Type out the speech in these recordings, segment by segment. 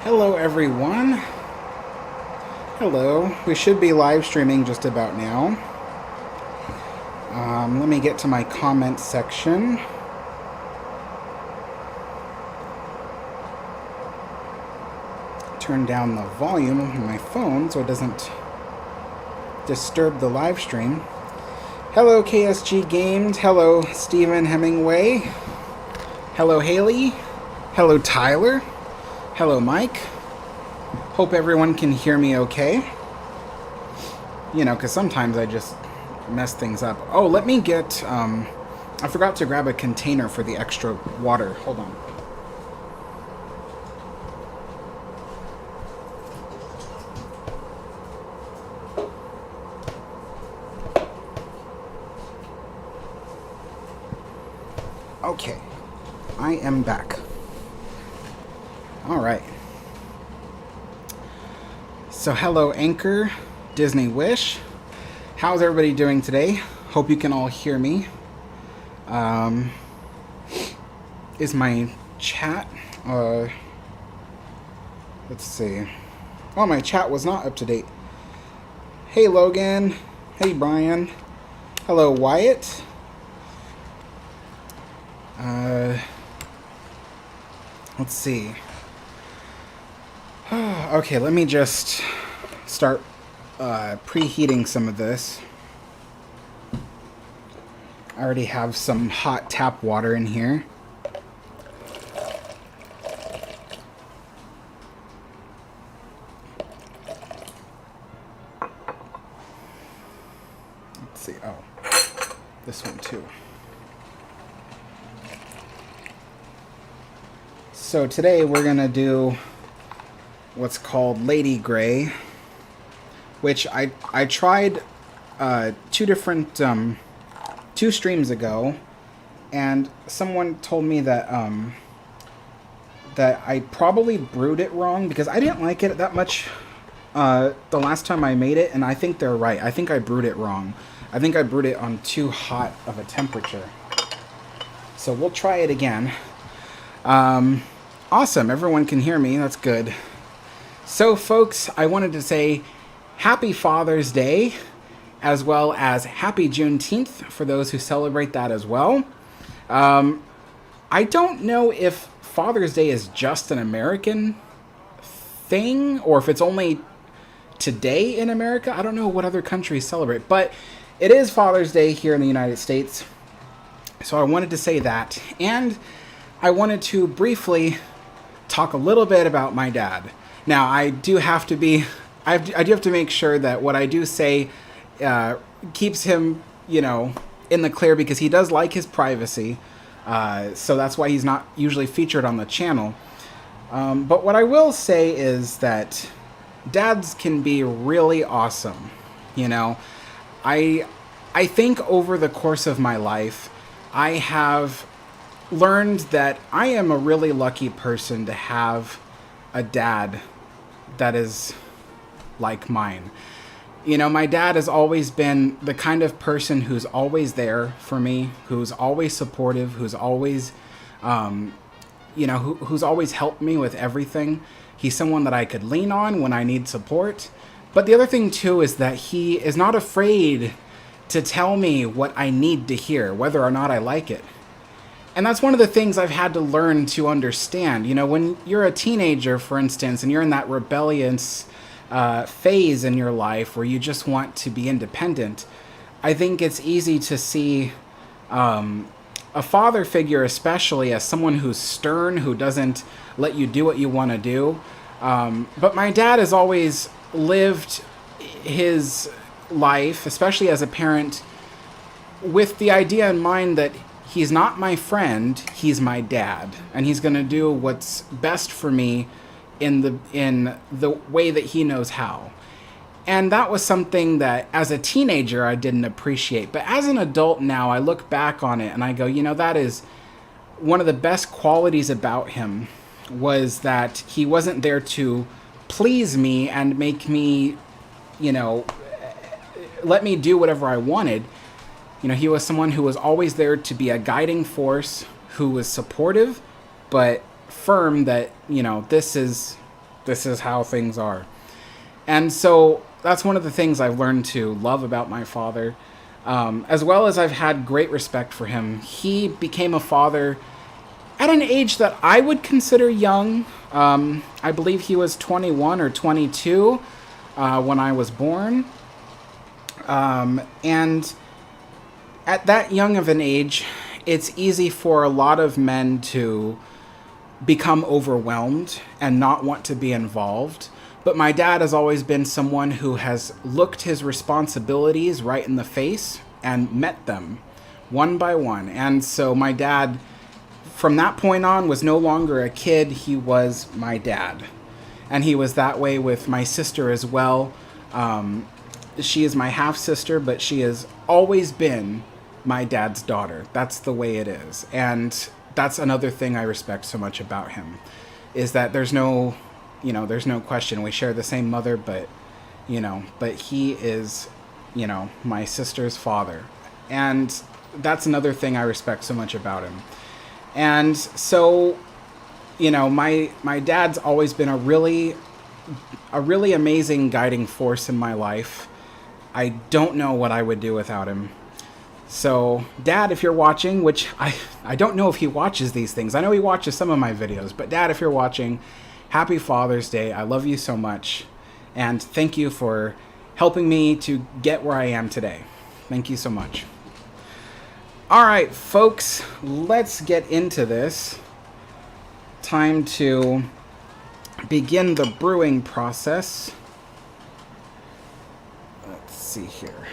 Hello everyone. Hello. We should be live streaming just about now. Let me get to my comment section. Turn down the volume on my phone so it doesn't disturb the live stream. Hello KSG Games. Hello Stephen Hemingway. Hello Haley. Hello Tyler. Hello Mike. Hope everyone can hear me okay. You know, because sometimes I just mess things up. Oh, let me get, I forgot to grab a container for the extra water. Hold on. Okay, I am back. All right. So hello Anchor, Disney Wish. How's everybody doing today? Hope you can all hear me. Is my chat, let's see. Oh, my chat was not up to date. Hey Logan. Hey Brian. Hello Wyatt. Let's see. Okay, let me just start preheating some of this. I already have some hot tap water in here. Let's see. Oh, this one too. So today we're gonna do what's called Lady Grey, which I tried two streams ago, and someone told me that that I probably brewed it wrong because I didn't like it that much the last time I made it, and I think they're right. I think I brewed it wrong. I think I brewed it on too hot of a temperature. So we'll try it again. Awesome, everyone can hear me. That's good. So folks, I wanted to say Happy Father's Day, as well as Happy Juneteenth for those who celebrate that as well. I don't know if Father's Day is just an American thing, or if it's only today in America. I don't know what other countries celebrate, but it is Father's Day here in the United States. So I wanted to say that, and I wanted to briefly talk a little bit about my dad. Now, I do have to make sure that what I do say keeps him, in the clear, because he does like his privacy. So that's why he's not usually featured on the channel. But what I will say is that dads can be really awesome. I think over the course of my life, I have learned that I am a really lucky person to have a dad that is like mine. My dad has always been the kind of person who's always there for me, who's always supportive, who's always, who's always helped me with everything. He's someone that I could lean on when I need support. But the other thing too is that he is not afraid to tell me what I need to hear, whether or not I like it. And that's one of the things I've had to learn to understand. When you're a teenager, for instance, and you're in that rebellious phase in your life where you just want to be independent, I think it's easy to see a father figure especially as someone who's stern, who doesn't let you do what you want to do. But my dad has always lived his life, especially as a parent, with the idea in mind that he's not my friend, he's my dad, and he's going to do what's best for me in the way that he knows how. And that was something that as a teenager I didn't appreciate. But as an adult now, I look back on it and I go, that is one of the best qualities about him, was that he wasn't there to please me and make me, let me do whatever I wanted. He was someone who was always there to be a guiding force, who was supportive, but firm that, this is this is how things are. And so that's one of the things I've learned to love about my father. As well as I've had great respect for him. He became a father at an age that I would consider young. I believe he was 21 or 22 when I was born. And at that young of an age, it's easy for a lot of men to become overwhelmed and not want to be involved. But my dad has always been someone who has looked his responsibilities right in the face and met them one by one. And so my dad, from that point on, was no longer a kid. He was my dad. And he was that way with my sister as well. She is my half-sister, but she has always been my dad's daughter. That's the way it is. And that's another thing I respect so much about him, is that there's no question. We share the same mother, but he is, my sister's father. And that's another thing I respect so much about him. And so, my dad's always been a really amazing guiding force in my life. I don't know what I would do without him. So, Dad, if you're watching, which I don't know if he watches these things. I know he watches some of my videos, but Dad, if you're watching, Happy Father's Day. I love you so much. And thank you for helping me to get where I am today. Thank you so much. All right, folks, let's get into this. Time to begin the brewing process. Let's see here.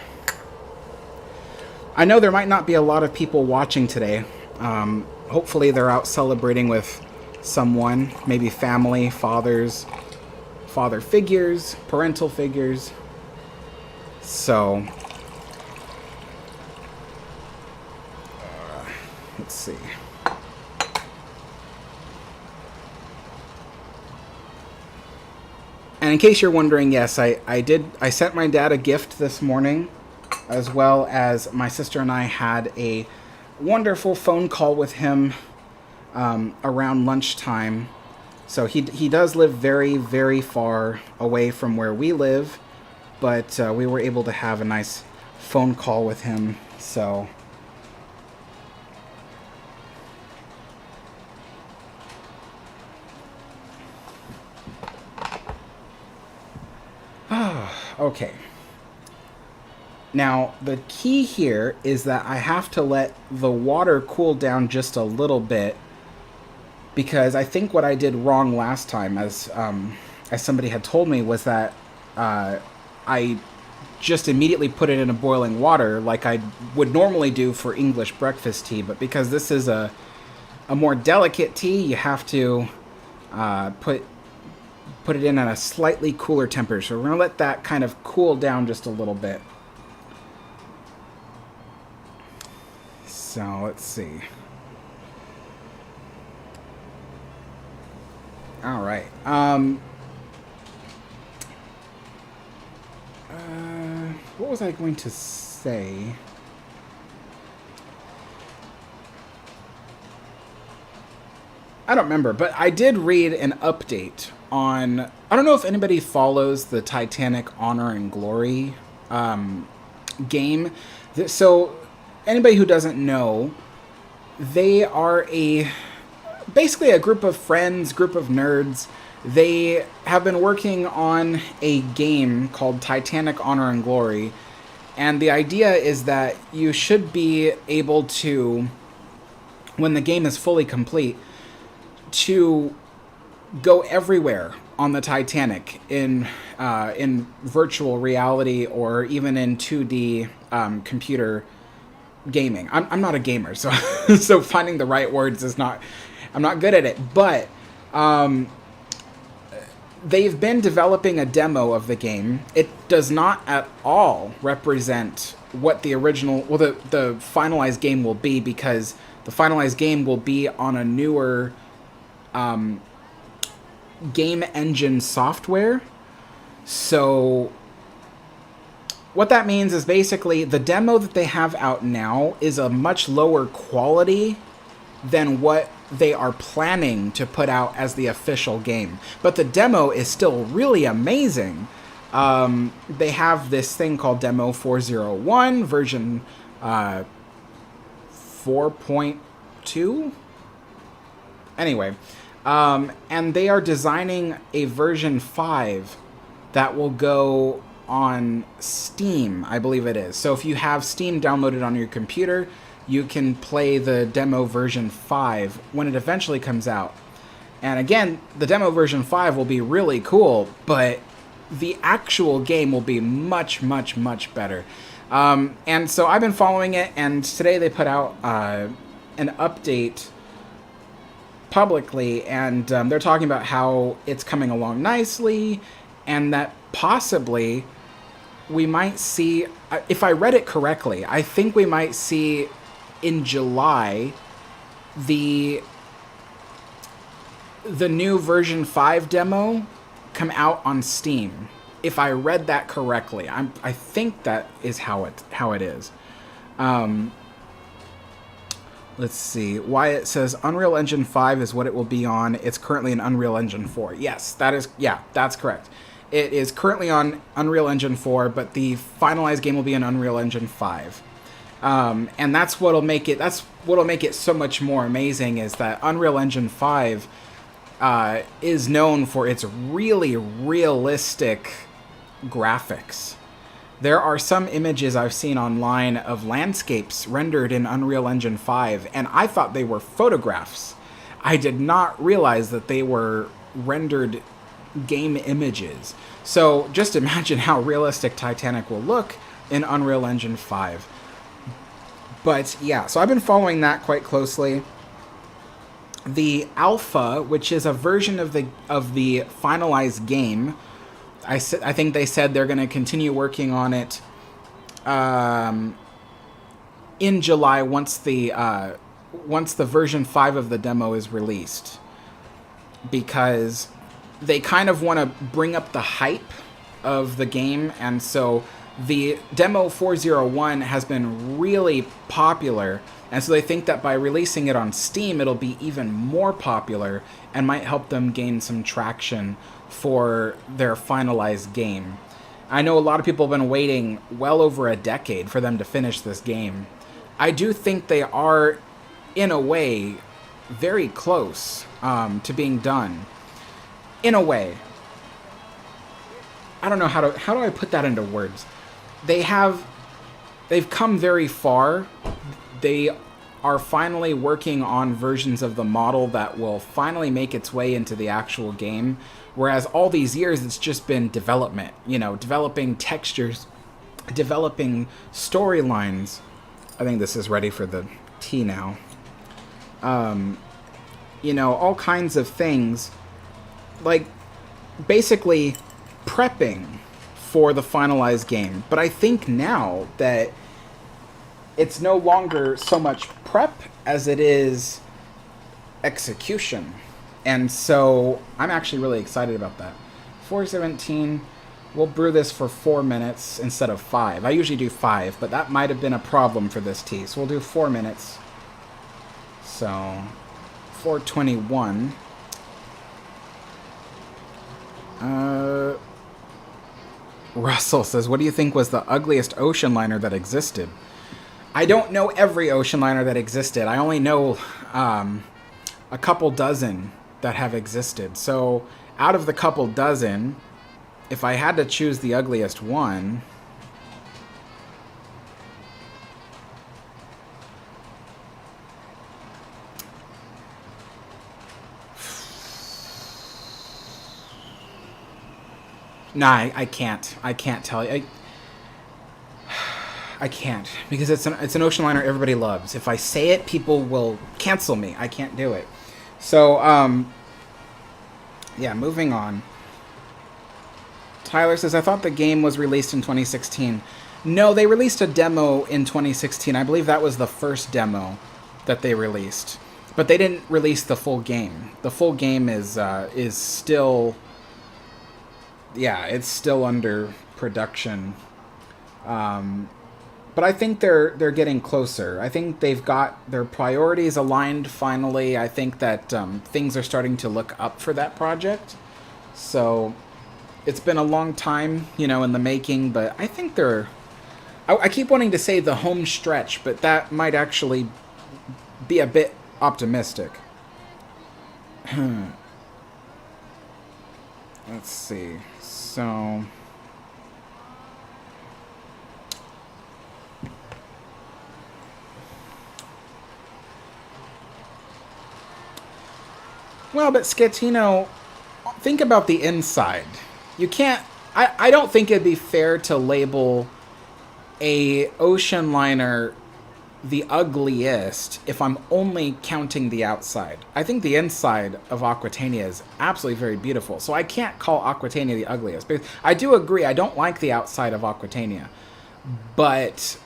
I know there might not be a lot of people watching today. Hopefully they're out celebrating with someone, maybe family, father figures, parental figures. So, let's see. And in case you're wondering, yes, I sent my dad a gift this morning, as well as my sister and I had a wonderful phone call with him around lunchtime. So he does live very, very far away from where we live, but we were able to have a nice phone call with him. So okay. Now, the key here is that I have to let the water cool down just a little bit, because I think what I did wrong last time, as somebody had told me, was that I just immediately put it in a boiling water like I would normally do for English breakfast tea. But because this is a more delicate tea, you have to put it in at a slightly cooler temperature. So we're going to let that kind of cool down just a little bit. So let's see. All right. What was I going to say? I don't remember, but I did read an update on... I don't know if anybody follows the Titanic Honor and Glory game. So, anybody who doesn't know, they are basically a group of friends, group of nerds. They have been working on a game called Titanic Honor and Glory, and the idea is that you should be able to, when the game is fully complete, to go everywhere on the Titanic in virtual reality or even in 2D computer gaming. I'm not a gamer, so so finding the right words is not... I'm not good at it, but they've been developing a demo of the game. It does not at all represent what the original... Well, the finalized game will be, because the finalized game will be on a newer game engine software. So what that means is basically the demo that they have out now is a much lower quality than what they are planning to put out as the official game. But the demo is still really amazing. They have this thing called Demo 401, version 4.2? Anyway, and they are designing a version 5 that will go on Steam, I believe it is. So if you have Steam downloaded on your computer, you can play the demo version 5 when it eventually comes out. And again, the demo version 5 will be really cool, but the actual game will be much, much, much better. And so I've been following it, and today they put out an update publicly, and they're talking about how it's coming along nicely, and that possibly we might see, if I read it correctly, I think we might see in July the new version 5 demo come out on Steam. If I read that correctly, I think that is how it is. Let's see. Wyatt says Unreal Engine 5 is what it will be on. It's currently in Unreal Engine 4. Yes, that's correct. It is currently on Unreal Engine 4, but the finalized game will be in Unreal Engine 5. And that's what'll make it so much more amazing, is that Unreal Engine 5 is known for its really realistic graphics. There are some images I've seen online of landscapes rendered in Unreal Engine 5, and I thought they were photographs. I did not realize that they were rendered game images. So just imagine how realistic Titanic will look in Unreal Engine 5. But yeah, so I've been following that quite closely. The alpha, which is a version of the finalized game, I think they said they're going to continue working on it in July once the version 5 of the demo is released, because they kind of want to bring up the hype of the game, and so the demo 401 has been really popular, and so they think that by releasing it on Steam, it'll be even more popular and might help them gain some traction for their finalized game. I know a lot of people have been waiting well over a decade for them to finish this game. I do think they are, in a way, very close to being done. In a way. I don't know how do I put that into words. They've come very far. They are finally working on versions of the model that will finally make its way into the actual game. Whereas all these years, it's just been development, developing textures, developing storylines. I think this is ready for the tea now. All kinds of things, like basically prepping for the finalized game. But I think now that it's no longer so much prep as it is execution. And so I'm actually really excited about that. 417, we'll brew this for 4 minutes instead of 5. I usually do 5, but that might have been a problem for this tea. So we'll do 4 minutes. So 421. Russell says, what do you think was the ugliest ocean liner that existed? I don't know every ocean liner that existed. I only know a couple dozen that have existed. So out of the couple dozen, if I had to choose the ugliest one, nah, I can't. I can't tell you. I can't, because it's an ocean liner everybody loves. If I say it, people will cancel me. I can't do it. So, yeah, moving on. Tyler says, I thought the game was released in 2016. No, they released a demo in 2016. I believe that was the first demo that they released. But they didn't release the full game. The full game is still... Yeah, it's still under production. But But I think they're getting closer. I think they've got their priorities aligned finally. I think that things are starting to look up for that project. So it's been a long time, you know, in the making, but I think they're... I keep wanting to say the home stretch, but that might actually be a bit optimistic. Let's see. So... Well, but Scatino, think about the inside. You can't... I don't think it'd be fair to label a ocean liner the ugliest if I'm only counting the outside. I think the inside of Aquatania is absolutely very beautiful. So I can't call Aquatania the ugliest. Because I do agree, I don't like the outside of Aquatania. But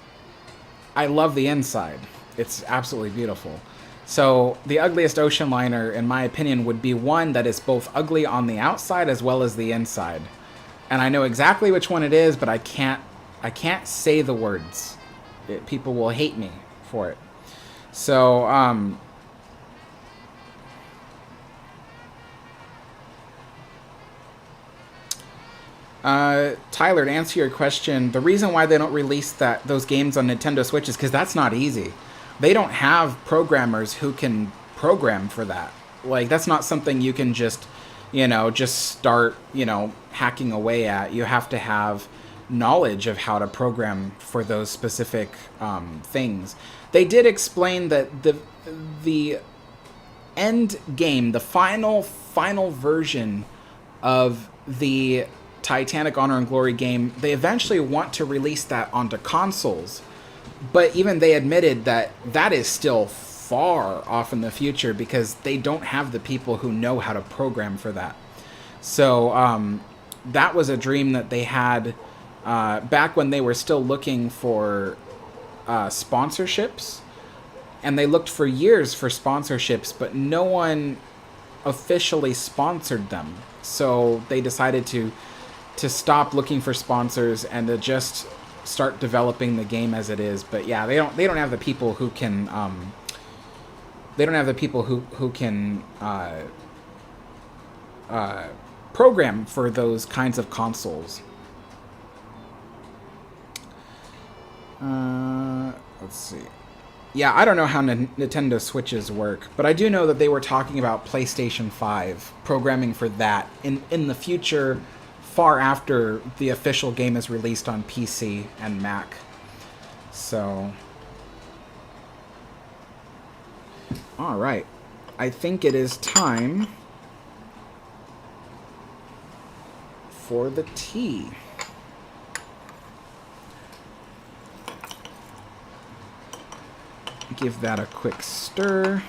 I love the inside. It's absolutely beautiful. So the ugliest ocean liner, in my opinion, would be one that is both ugly on the outside as well as the inside. And I know exactly which one it is, but I can't say the words. People will hate me for it. So, Tyler, to answer your question, the reason why they don't release those games on Nintendo Switch is because that's not easy. They don't have programmers who can program for that. Like, that's not something you can just, you know, just start, you know, hacking away at. You have to have knowledge of how to program for those specific things. They did explain that the end game, the final version of the Titanic Honor and Glory game, they eventually want to release that onto consoles. But even they admitted that that is still far off in the future because they don't have the people who know how to program for that. So that was a dream that they had back when they were still looking for sponsorships. And they looked for years for sponsorships, but no one officially sponsored them. So they decided to stop looking for sponsors and to just start developing the game as it is. But yeah, they don't have the people who can program for those kinds of consoles. Let's see. Yeah, I don't know how Nintendo Switches work, but I do know that they were talking about PlayStation 5 programming for that in the future, far after the official game is released on PC and Mac. So, all right. I think it is time for the tea. Give that a quick stir.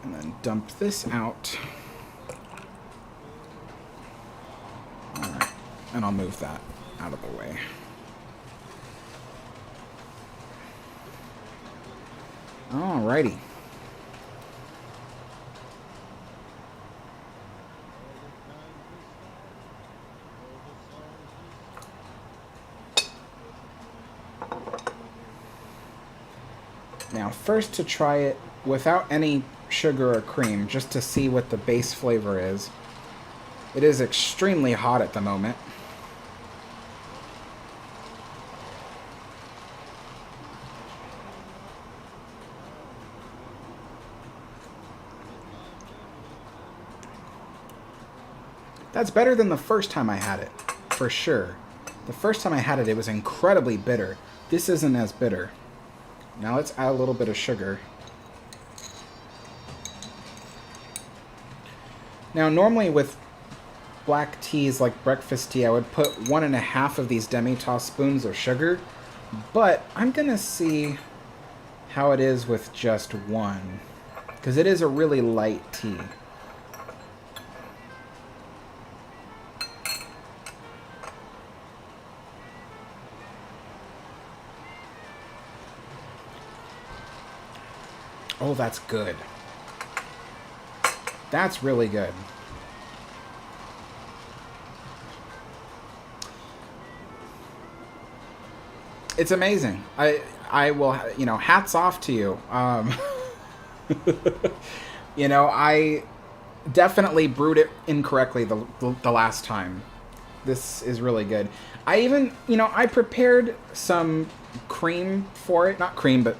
And then dump this out. All right, and I'll move that out of the way. Alrighty. Now, first to try it without any sugar or cream, just to see what the base flavor is. It is extremely hot at the moment. That's better than the first time I had it, for sure. The first time I had it, it was incredibly bitter. This isn't as bitter. Now let's add a little bit of sugar. Now normally with black teas like breakfast tea, I would put 1.5 of these demi-tasse spoons of sugar, but I'm gonna see how it is with just one, because it is a really light tea. Oh, that's good. That's really good. It's amazing. I will, you know, hats off to you. You know, I definitely brewed it incorrectly the last time. This is really good. I even, you know, I prepared some cream for it. Not cream, but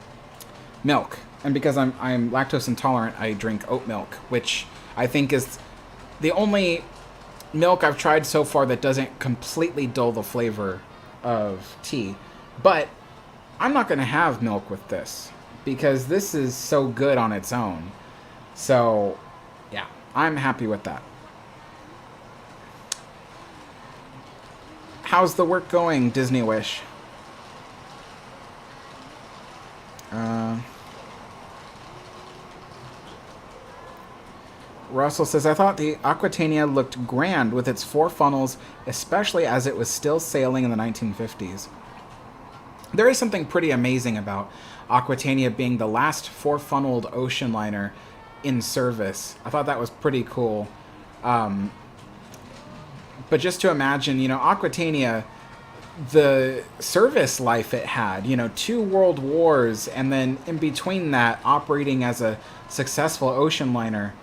milk. And because I'm lactose intolerant, I drink oat milk, which I think is the only milk I've tried so far that doesn't completely dull the flavor of tea. But I'm not going to have milk with this because this is so good on its own. So, yeah, I'm happy with that. How's the work going, Disney Wish? Russell says, I thought the Aquitania looked grand with its 4 funnels, especially as it was still sailing in the 1950s. There is something pretty amazing about Aquitania being the last 4-funneled ocean liner in service. I thought that was pretty cool. But just to imagine, you know, Aquitania, the service life it had, you know, 2 world wars, and then in between that, operating as a successful ocean liner.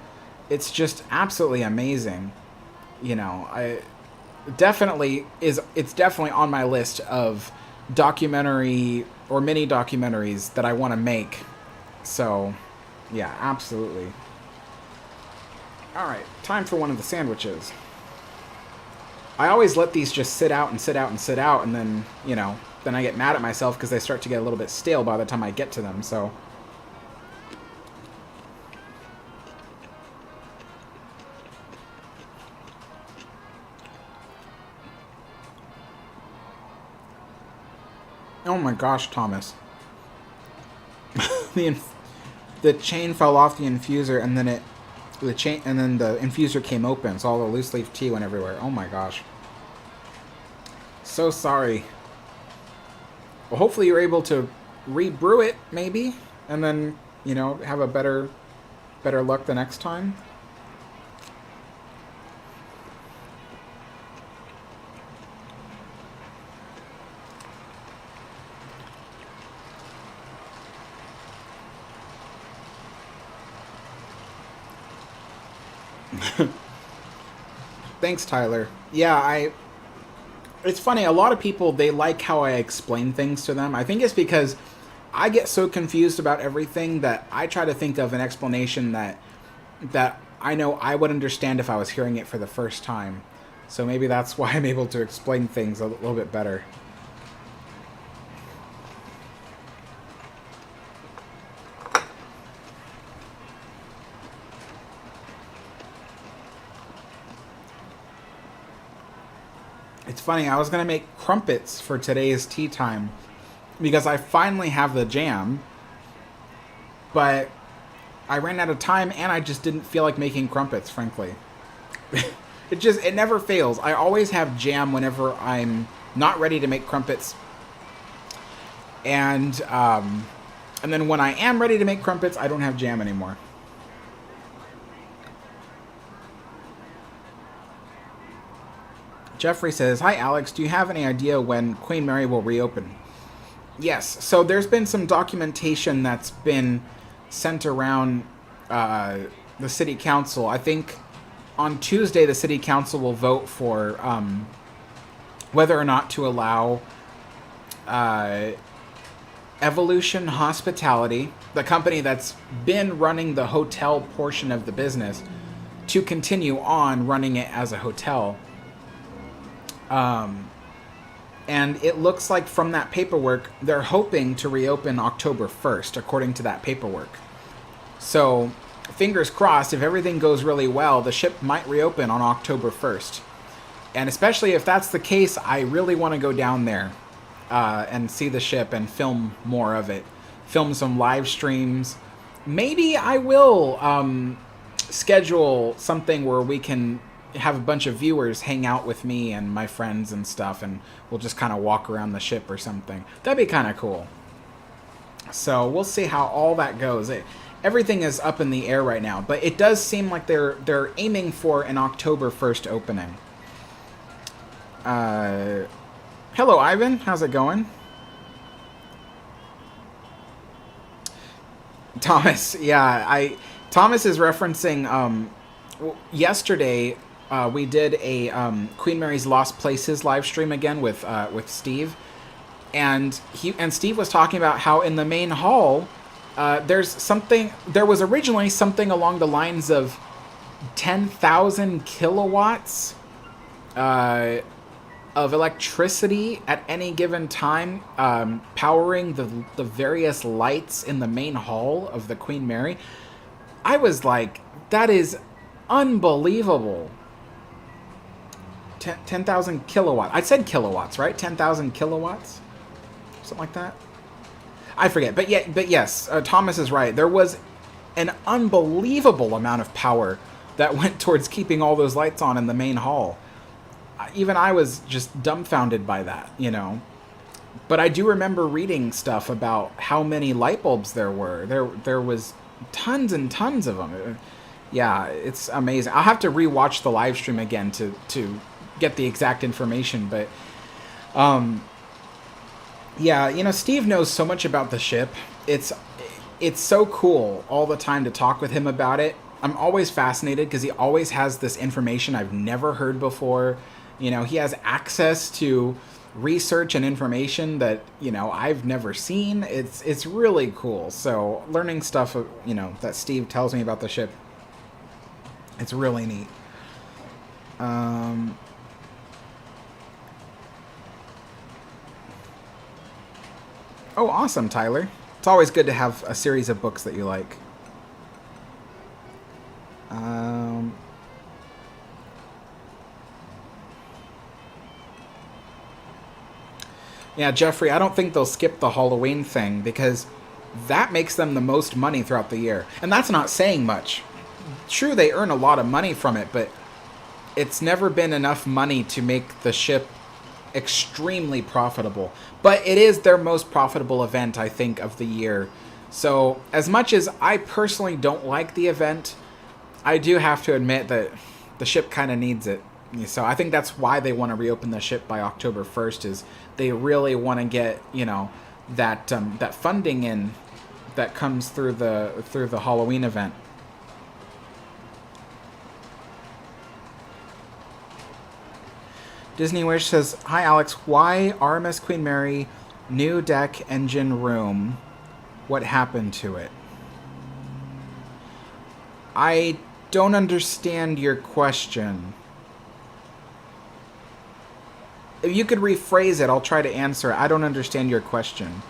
It's just absolutely amazing. You know, it's definitely on my list of documentary or mini documentaries that I want to make. So, yeah, absolutely. All right, time for one of the sandwiches. I always let these just sit out and sit out and sit out, and then, you know, then I get mad at myself because they start to get a little bit stale by the time I get to them, so. Oh my gosh, Thomas. The chain fell off the infuser, and then the infuser came open, so all the loose leaf tea went everywhere. Oh my gosh. So sorry. Well, hopefully you're able to rebrew it, maybe, and then, you know, have a better luck the next time. Thanks, Tyler. Yeah, it's funny, a lot of people, they like how I explain things to them. I think it's because I get so confused about everything that I try to think of an explanation that I know I would understand if I was hearing it for the first time. So maybe that's why I'm able to explain things a little bit better. It's funny, I was going to make crumpets for today's tea time because I finally have the jam, but I ran out of time and I just didn't feel like making crumpets, frankly. It never fails. I always have jam whenever I'm not ready to make crumpets. And then when I am ready to make crumpets, I don't have jam anymore. Jeffrey says, hi Alex, do you have any idea when Queen Mary will reopen? Yes, so there's been some documentation that's been sent around the city council. I think on Tuesday the city council will vote for whether or not to allow Evolution Hospitality, the company that's been running the hotel portion of the business, to continue on running it as a hotel. And it looks like from that paperwork, they're hoping to reopen October 1st, according to that paperwork. So, fingers crossed, if everything goes really well, the ship might reopen on October 1st. And especially if that's the case, I really want to go down there and see the ship and film more of it. Film some live streams. Maybe I will schedule something where we can have a bunch of viewers hang out with me and my friends and stuff, and we'll just kind of walk around the ship or something. That'd be kind of cool. So we'll see how all that goes. everything is up in the air right now. But it does seem like they're aiming for an October 1st opening. Hello, Ivan. How's it going? Thomas, yeah, Thomas is referencing, yesterday, we did a, Queen Mary's Lost Places live stream again with Steve, and Steve was talking about how in the main hall, there was originally something along the lines of 10,000 kilowatts, of electricity at any given time, powering the various lights in the main hall of the Queen Mary. I was like, that is unbelievable. 10,000 kilowatts. I said kilowatts, right? 10,000 kilowatts? Something like that? I forget. But yes, Thomas is right. There was an unbelievable amount of power that went towards keeping all those lights on in the main hall. Even I was just dumbfounded by that, you know. But I do remember reading stuff about how many light bulbs there were. There was tons and tons of them. Yeah, it's amazing. I'll have to rewatch the live stream again to get the exact information. But, yeah, you know, Steve knows so much about the ship. It's so cool all the time to talk with him about it. I'm always fascinated because he always has this information I've never heard before. You know, he has access to research and information that, you know, I've never seen. It's really cool. So learning stuff, you know, that Steve tells me about the ship, it's really neat. Oh, awesome, Tyler. It's always good to have a series of books that you like. Yeah, Jeffrey, I don't think they'll skip the Halloween thing because that makes them the most money throughout the year. And that's not saying much. True, they earn a lot of money from it, but it's never been enough money to make the ship extremely profitable. But it is their most profitable event, I think, of the year. So as much as I personally don't like the event, I do have to admit that the ship kind of needs it. So I think that's why they want to reopen the ship by October 1st, is they really want to get, you know, that that funding in that comes through the Halloween event. Disney Wish says, "Hi Alex, why RMS Queen Mary new deck engine room? What happened to it?" I don't understand your question. If you could rephrase it, I'll try to answer. I don't understand your question.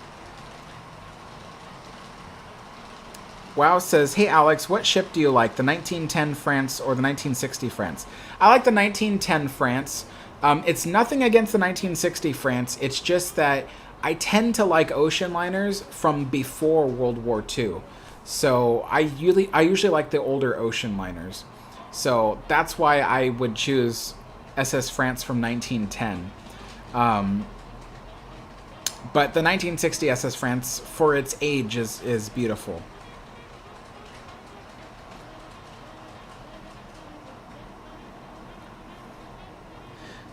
Wow says, "Hey Alex, what ship do you like, the 1910 France or the 1960 France?" I like the 1910 France. It's nothing against the 1960 France. It's just that I tend to like ocean liners from before World War II. So I usually like the older ocean liners. So that's why I would choose SS France from 1910. But the 1960 SS France, for its age, is beautiful.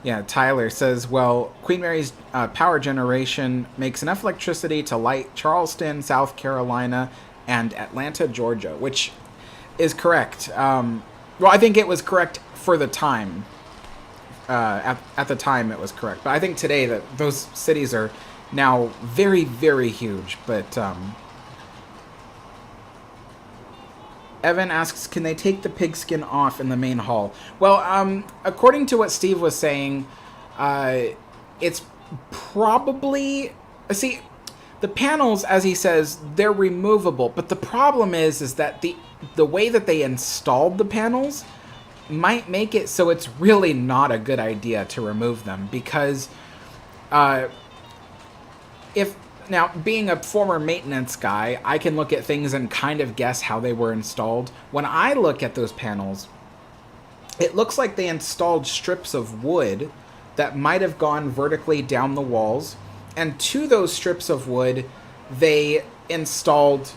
Yeah, Tyler says, well, Queen Mary's power generation makes enough electricity to light Charleston, South Carolina, and Atlanta, Georgia, which is correct. Well, I think it was correct for the time. At the time, it was correct. But I think today that those cities are now very, very huge. But Evan asks, can they take the pigskin off in the main hall? Well, according to what Steve was saying, it's probably... See, the panels, as he says, they're removable. But the problem is that the way that they installed the panels might make it so it's really not a good idea to remove them. Because now, being a former maintenance guy, I can look at things and kind of guess how they were installed. When I look at those panels, it looks like they installed strips of wood that might have gone vertically down the walls. And to those strips of wood, they installed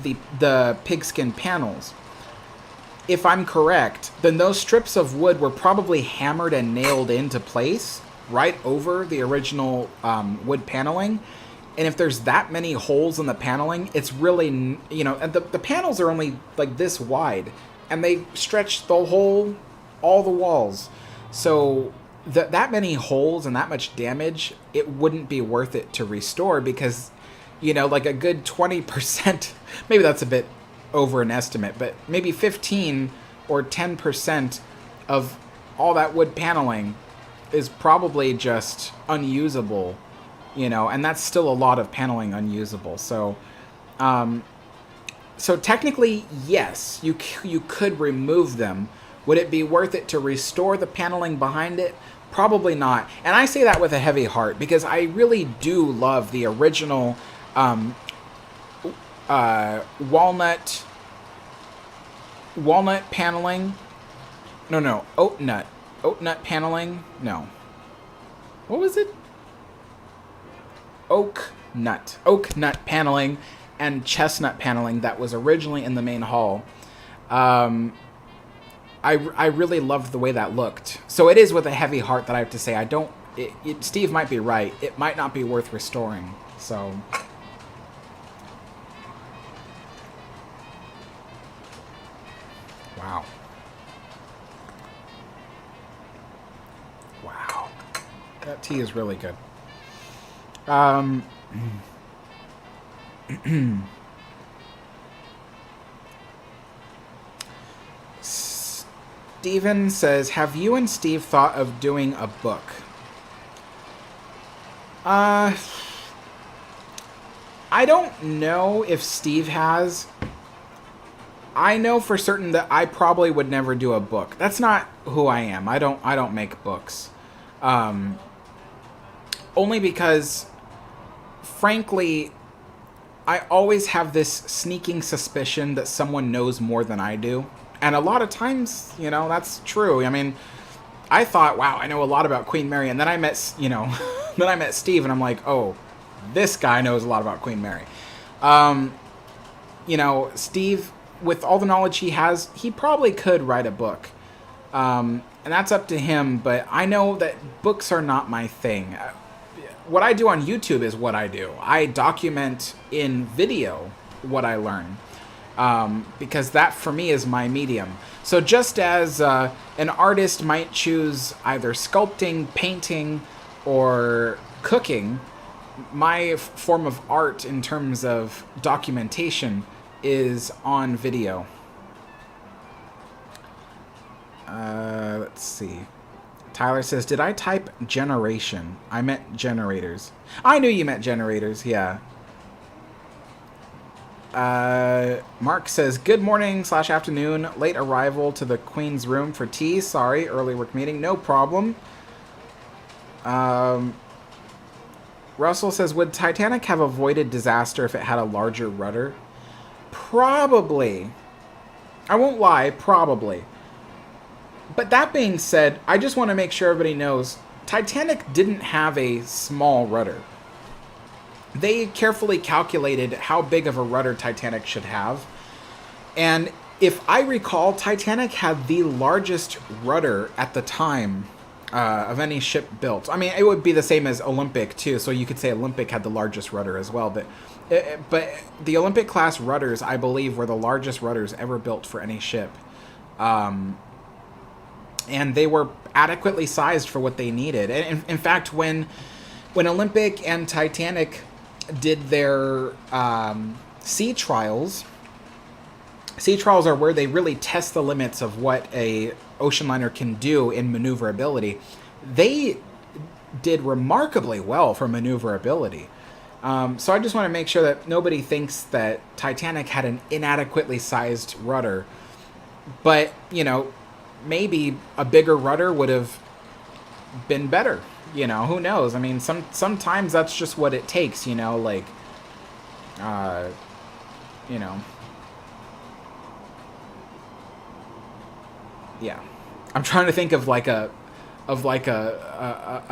the pigskin panels. If I'm correct, then those strips of wood were probably hammered and nailed into place right over the original wood paneling. And if there's that many holes in the paneling, it's really, you know, and the panels are only like this wide, and they stretch the whole, all the walls. So that many holes and that much damage, it wouldn't be worth it to restore, because, you know, like a good 20%, maybe that's a bit over an estimate, but maybe 15 or 10% of all that wood paneling is probably just unusable, you know, and that's still a lot of paneling unusable. So, so technically, yes, you could remove them. Would it be worth it to restore the paneling behind it? Probably not. And I say that with a heavy heart, because I really do love the original walnut paneling. No, oat nut paneling. No, what was it? Oak nut paneling and chestnut paneling that was originally in the main hall. I really loved the way that looked. So it is with a heavy heart that I have to say I don't. Steve might be right. It might not be worth restoring. So. Wow. Wow. That tea is really good. Steven says, have you and Steve thought of doing a book? I don't know if Steve has. I know for certain that I probably would never do a book. That's not who I am. I don't make books. Only because, frankly, I always have this sneaking suspicion that someone knows more than I do. And a lot of times, you know, that's true. I mean, I thought, wow, I know a lot about Queen Mary. And then I met, you know, then I met Steve, and I'm like, oh, this guy knows a lot about Queen Mary. You know, Steve, with all the knowledge he has, he probably could write a book. And that's up to him. But I know that books are not my thing. What I do on YouTube is what I do. I document in video what I learn. Because that, for me, is my medium. So just as an artist might choose either sculpting, painting, or cooking, my form of art in terms of documentation is on video. Let's see. Tyler says, did I type generation? I meant generators. I knew you meant generators, yeah. Mark says, good morning / afternoon. Late arrival to the Queen's room for tea. Sorry, early work meeting. No problem. Russell says, would Titanic have avoided disaster if it had a larger rudder? Probably. I won't lie, probably. But that being said, I just want to make sure everybody knows Titanic didn't have a small rudder. They carefully calculated how big of a rudder Titanic should have. And if I recall, Titanic had the largest rudder at the time of any ship built. I mean, it would be the same as Olympic, too. So you could say Olympic had the largest rudder as well. But the Olympic class rudders, I believe, were the largest rudders ever built for any ship. And they were adequately sized for what they needed. And in fact, when Olympic and Titanic did their sea trials are where they really test the limits of what a ocean liner can do in maneuverability. They did remarkably well for maneuverability. So I just want to make sure that nobody thinks that Titanic had an inadequately sized rudder. But, you know, maybe a bigger rudder would have been better. You know, who knows? I mean, sometimes that's just what it takes, you know, like, you know. Yeah. I'm trying to think of a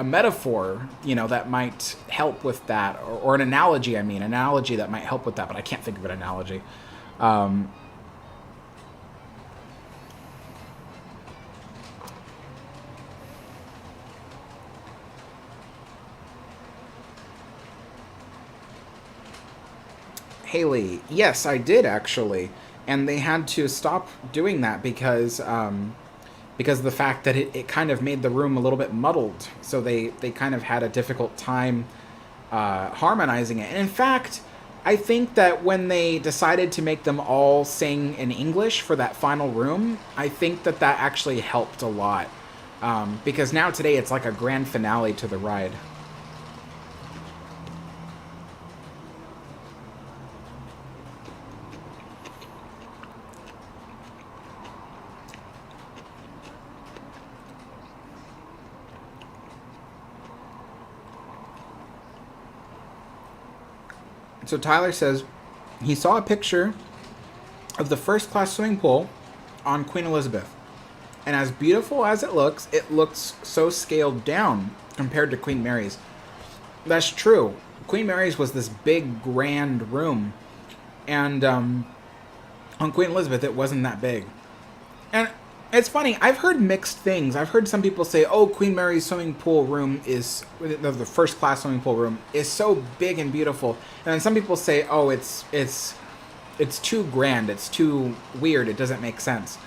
metaphor, you know, that might help with that, or an analogy, I mean, an analogy that might help with that, but I can't think of an analogy. Um, Haley, yes, I did actually, and they had to stop doing that because of the fact that it kind of made the room a little bit muddled. So they kind of had a difficult time harmonizing it. And in fact, I think that when they decided to make them all sing in English for that final room, I think that that actually helped a lot. Because now today it's like a grand finale to the ride. So Tyler says he saw a picture of the first class swimming pool on Queen Elizabeth. And as beautiful as it looks so scaled down compared to Queen Mary's. That's true. Queen Mary's was this big, grand room. And on Queen Elizabeth, it wasn't that big. And it's funny, I've heard mixed things. I've heard some people say, oh, Queen Mary's swimming pool room is, the first class swimming pool room, is so big and beautiful. And then some people say, oh, it's too grand, it's too weird, it doesn't make sense.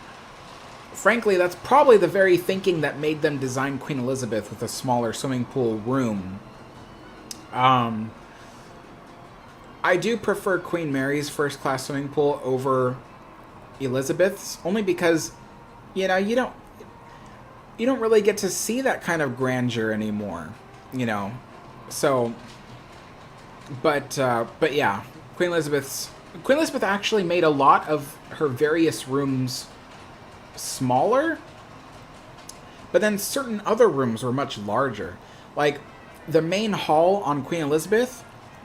Frankly, that's probably the very thinking that made them design Queen Elizabeth with a smaller swimming pool room. I do prefer Queen Mary's first class swimming pool over Elizabeth's, only because, you know, you don't really get to see that kind of grandeur anymore, you know. So, but yeah, Queen Elizabeth actually made a lot of her various rooms smaller, but then certain other rooms were much larger. Like, the main hall on Queen Elizabeth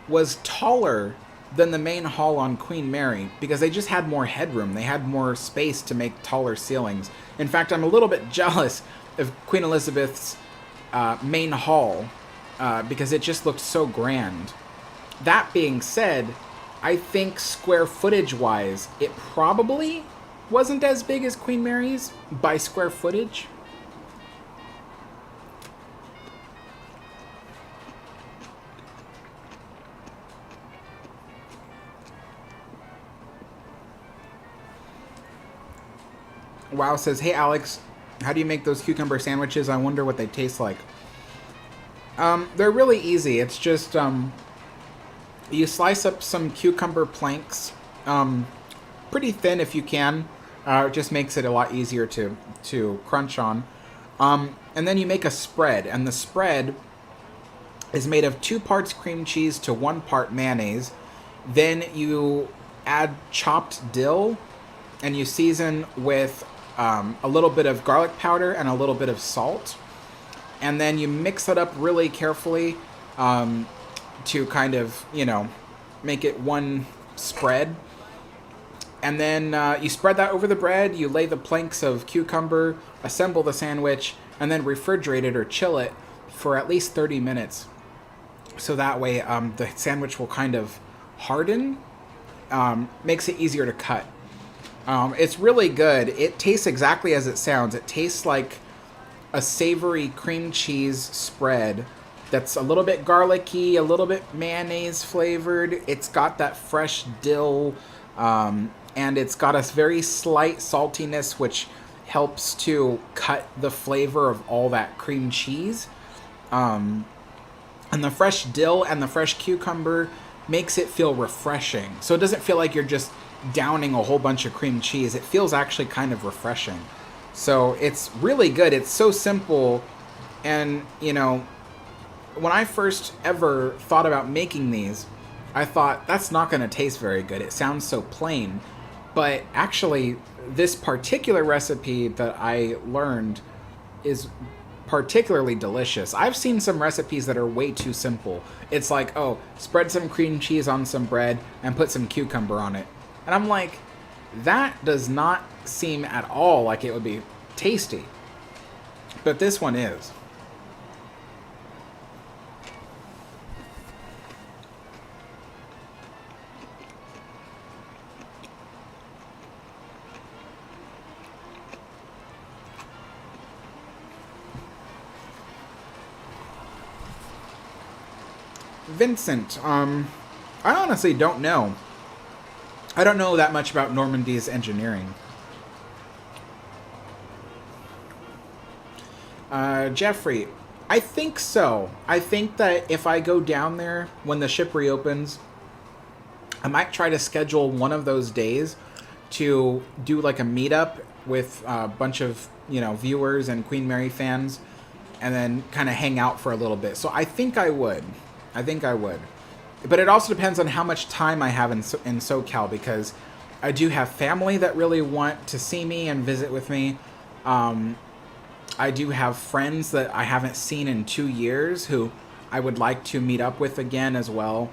was taller than the main hall on Queen Mary because they just had more headroom. They had more space to make taller ceilings. In fact, I'm a little bit jealous of Queen Elizabeth's main hall because it just looked so grand. That being said, I think square footage wise, it probably wasn't as big as Queen Mary's by square footage. Wow says, hey Alex, how do you make those cucumber sandwiches? I wonder what they taste like. They're really easy. It's just you slice up some cucumber planks, pretty thin if you can. It just makes it a lot easier to crunch on. And then you make a spread, and the spread is made of 2 parts cream cheese to 1 part mayonnaise. Then you add chopped dill, and you season with a little bit of garlic powder and a little bit of salt. And then you mix it up really carefully to kind of, you know, make it one spread. And then you spread that over the bread, you lay the planks of cucumber, assemble the sandwich, and then refrigerate it or chill it for at least 30 minutes. So that way the sandwich will kind of harden, makes it easier to cut. It's really good. It tastes exactly as it sounds. It tastes like a savory cream cheese spread that's a little bit garlicky, a little bit mayonnaise flavored. It's got that fresh dill, and it's got a very slight saltiness, which helps to cut the flavor of all that cream cheese. And the fresh dill and the fresh cucumber makes it feel refreshing. So it doesn't feel like you're just downing a whole bunch of cream cheese. It feels actually kind of refreshing. So it's really good. It's so simple. And, you know, when I first ever thought about making these, I thought, that's not going to taste very good. It sounds so plain. But actually, this particular recipe that I learned is particularly delicious. I've seen some recipes that are way too simple. It's like, oh, spread some cream cheese on some bread and put some cucumber on it. And I'm like, that does not seem at all like it would be tasty. But this one is. Vincent, I honestly don't know. I don't know that much about Normandy's engineering. Jeffrey, I think so. I think that if I go down there when the ship reopens, I might try to schedule one of those days to do like a meetup with a bunch of, viewers and Queen Mary fans, and then kind of hang out for a little bit. So I think I would. But it also depends on how much time I have in SoCal, because I do have family that really want to see me and visit with me. I do have friends that I haven't seen in 2 years who I would like to meet up with again as well.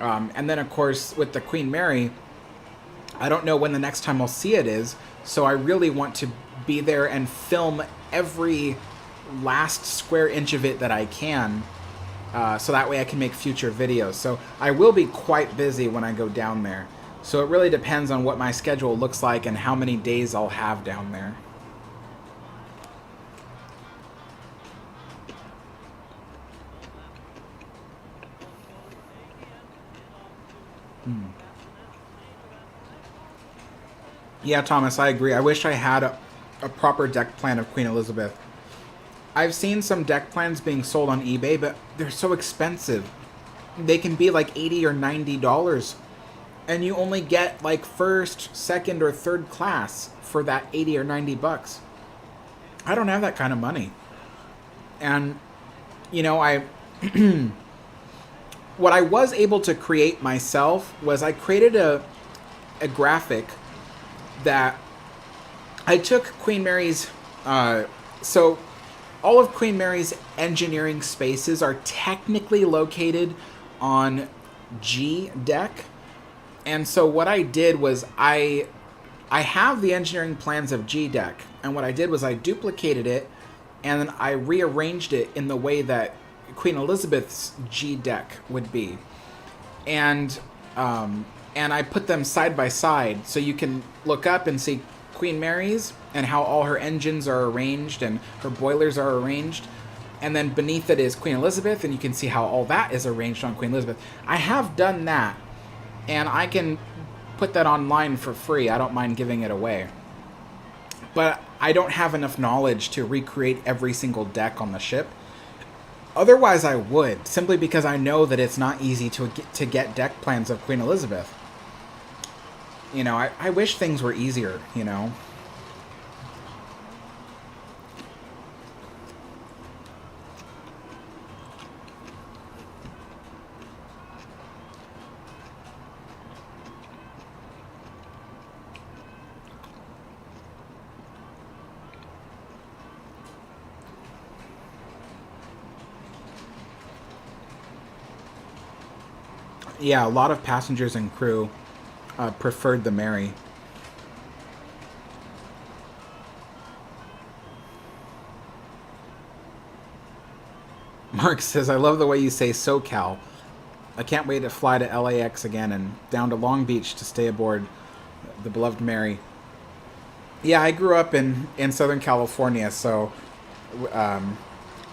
And then, of course, with the Queen Mary, I don't know when the next time I'll see it is, so I really want to be there and film every last square inch of it that I can, so that way I can make future videos. So I will be quite busy when I go down there. So it really depends on what my schedule looks like and how many days I'll have down there. Yeah, Thomas, I agree. I wish I had a proper deck plan of Queen Elizabeth. I've seen some deck plans being sold on eBay, but they're so expensive. They can be like $80 or $90, and you only get like first, second, or third class for that 80 or 90 bucks. I don't have that kind of money. And, I... what I was able to create myself was I created a graphic that I took Queen Mary's... so all of Queen Mary's engineering spaces are technically located on G deck. And so what I did was I have the engineering plans of G deck. And what I did was I duplicated it and then I rearranged it in the way that Queen Elizabeth's G deck would be. And I put them side by side so you can look up and see Queen Mary's and how all her engines are arranged and her boilers are arranged. And then beneath it is Queen Elizabeth, and you can see how all that is arranged on Queen Elizabeth. I have done that, and I can put that online for free. I don't mind giving it away. But I don't have enough knowledge to recreate every single deck on the ship. Otherwise, I would, simply because I know that it's not easy to get deck plans of Queen Elizabeth. I wish things were easier, Yeah, a lot of passengers and crew preferred the Mary. Mark says, I love the way you say SoCal. I can't wait to fly to LAX again and down to Long Beach to stay aboard the beloved Mary. Yeah, I grew up in Southern California, so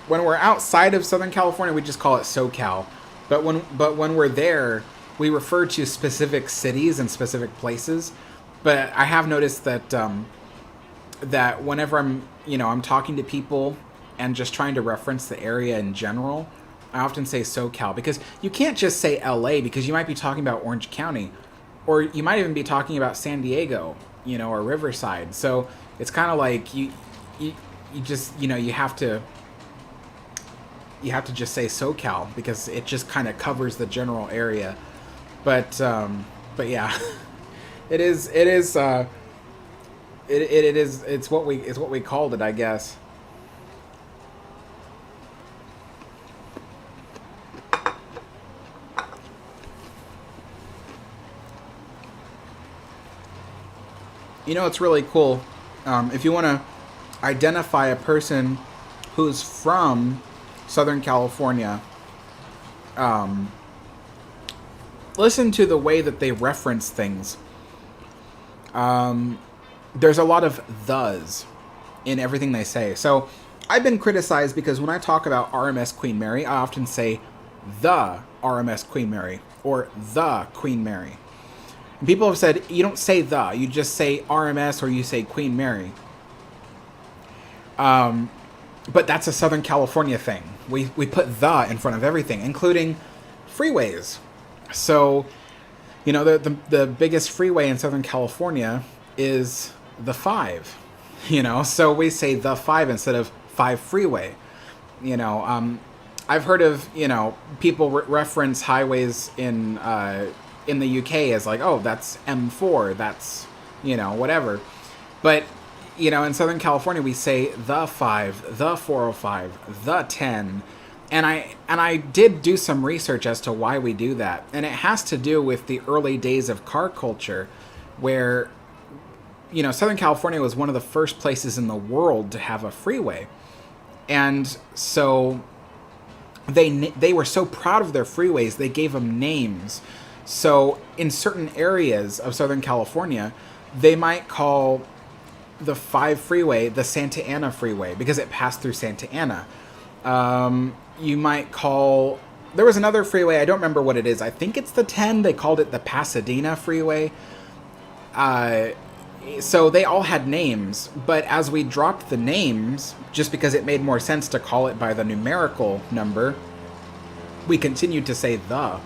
when we're outside of Southern California, we just call it SoCal. But when we're there, we refer to specific cities and specific places. But I have noticed that that whenever I'm talking to people and just trying to reference the area in general, I often say SoCal, because you can't just say LA, because you might be talking about Orange County, or you might even be talking about San Diego, or Riverside. So it's kind of like you just you have to just say SoCal, because it just kind of covers the general area. But yeah, it's what we called it, I guess. It's really cool. If you want to identify a person who's from Southern California, listen to the way that they reference things. There's a lot of thes in everything they say. So I've been criticized because when I talk about RMS Queen Mary, I often say the RMS Queen Mary or the Queen Mary. And people have said, you don't say the, you just say RMS or you say Queen Mary. But that's a Southern California thing. We put the in front of everything, including freeways. So, you know, the biggest freeway in Southern California is the 5, you know, so we say the 5 instead of 5 freeway. You know, I've heard of, you know, people reference highways in the UK as like, oh, that's M4, that's, you know, whatever. But, you know, in Southern California, we say the 5, the 405, the 10. And I did do some research as to why we do that. And it has to do with the early days of car culture where, you know, Southern California was one of the first places in the world to have a freeway. And so they were so proud of their freeways, they gave them names. So in certain areas of Southern California, they might call the 5 freeway the Santa Ana freeway because it passed through Santa Ana. You might call... There was another freeway, I don't remember what it is. I think it's the 10. They called it the Pasadena freeway. So they all had names, but as we dropped the names, just because it made more sense to call it by the numerical number, we continued to say the.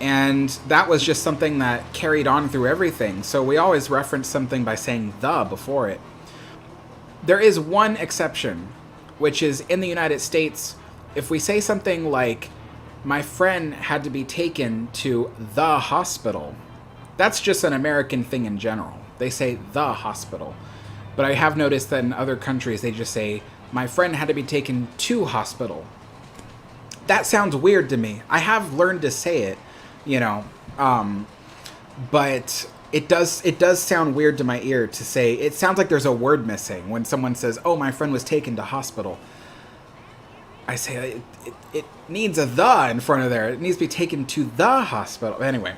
And that was just something that carried on through everything. So we always reference something by saying the before it. There is one exception, which is in the United States, if we say something like, my friend had to be taken to the hospital, that's just an American thing in general. They say the hospital. But I have noticed that in other countries, they just say, my friend had to be taken to hospital. That sounds weird to me. I have learned to say it, you know, but it does sound weird to my ear to say, it sounds like there's a word missing when someone says, oh, my friend was taken to hospital. I say, it needs a the in front of there. It needs to be taken to the hospital. Anyway.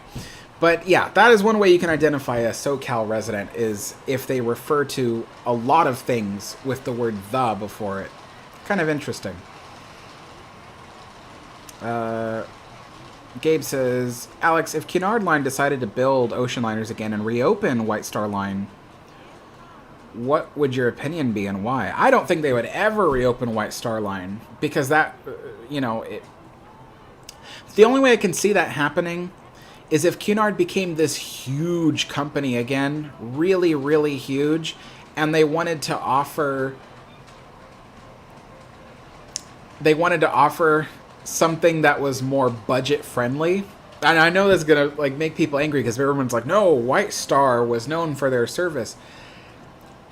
But yeah, that is one way you can identify a SoCal resident, is if they refer to a lot of things with the word the before it. Kind of interesting. Gabe says, Alex, if Cunard Line decided to build ocean liners again and reopen White Star Line, what would your opinion be and why? I don't think they would ever reopen White Star Line, because that, you know, the only way I can see that happening is if Cunard became this huge company again, really, really huge, and they wanted to offer something that was more budget friendly. And I know that's gonna like make people angry because everyone's like, no, White Star was known for their service.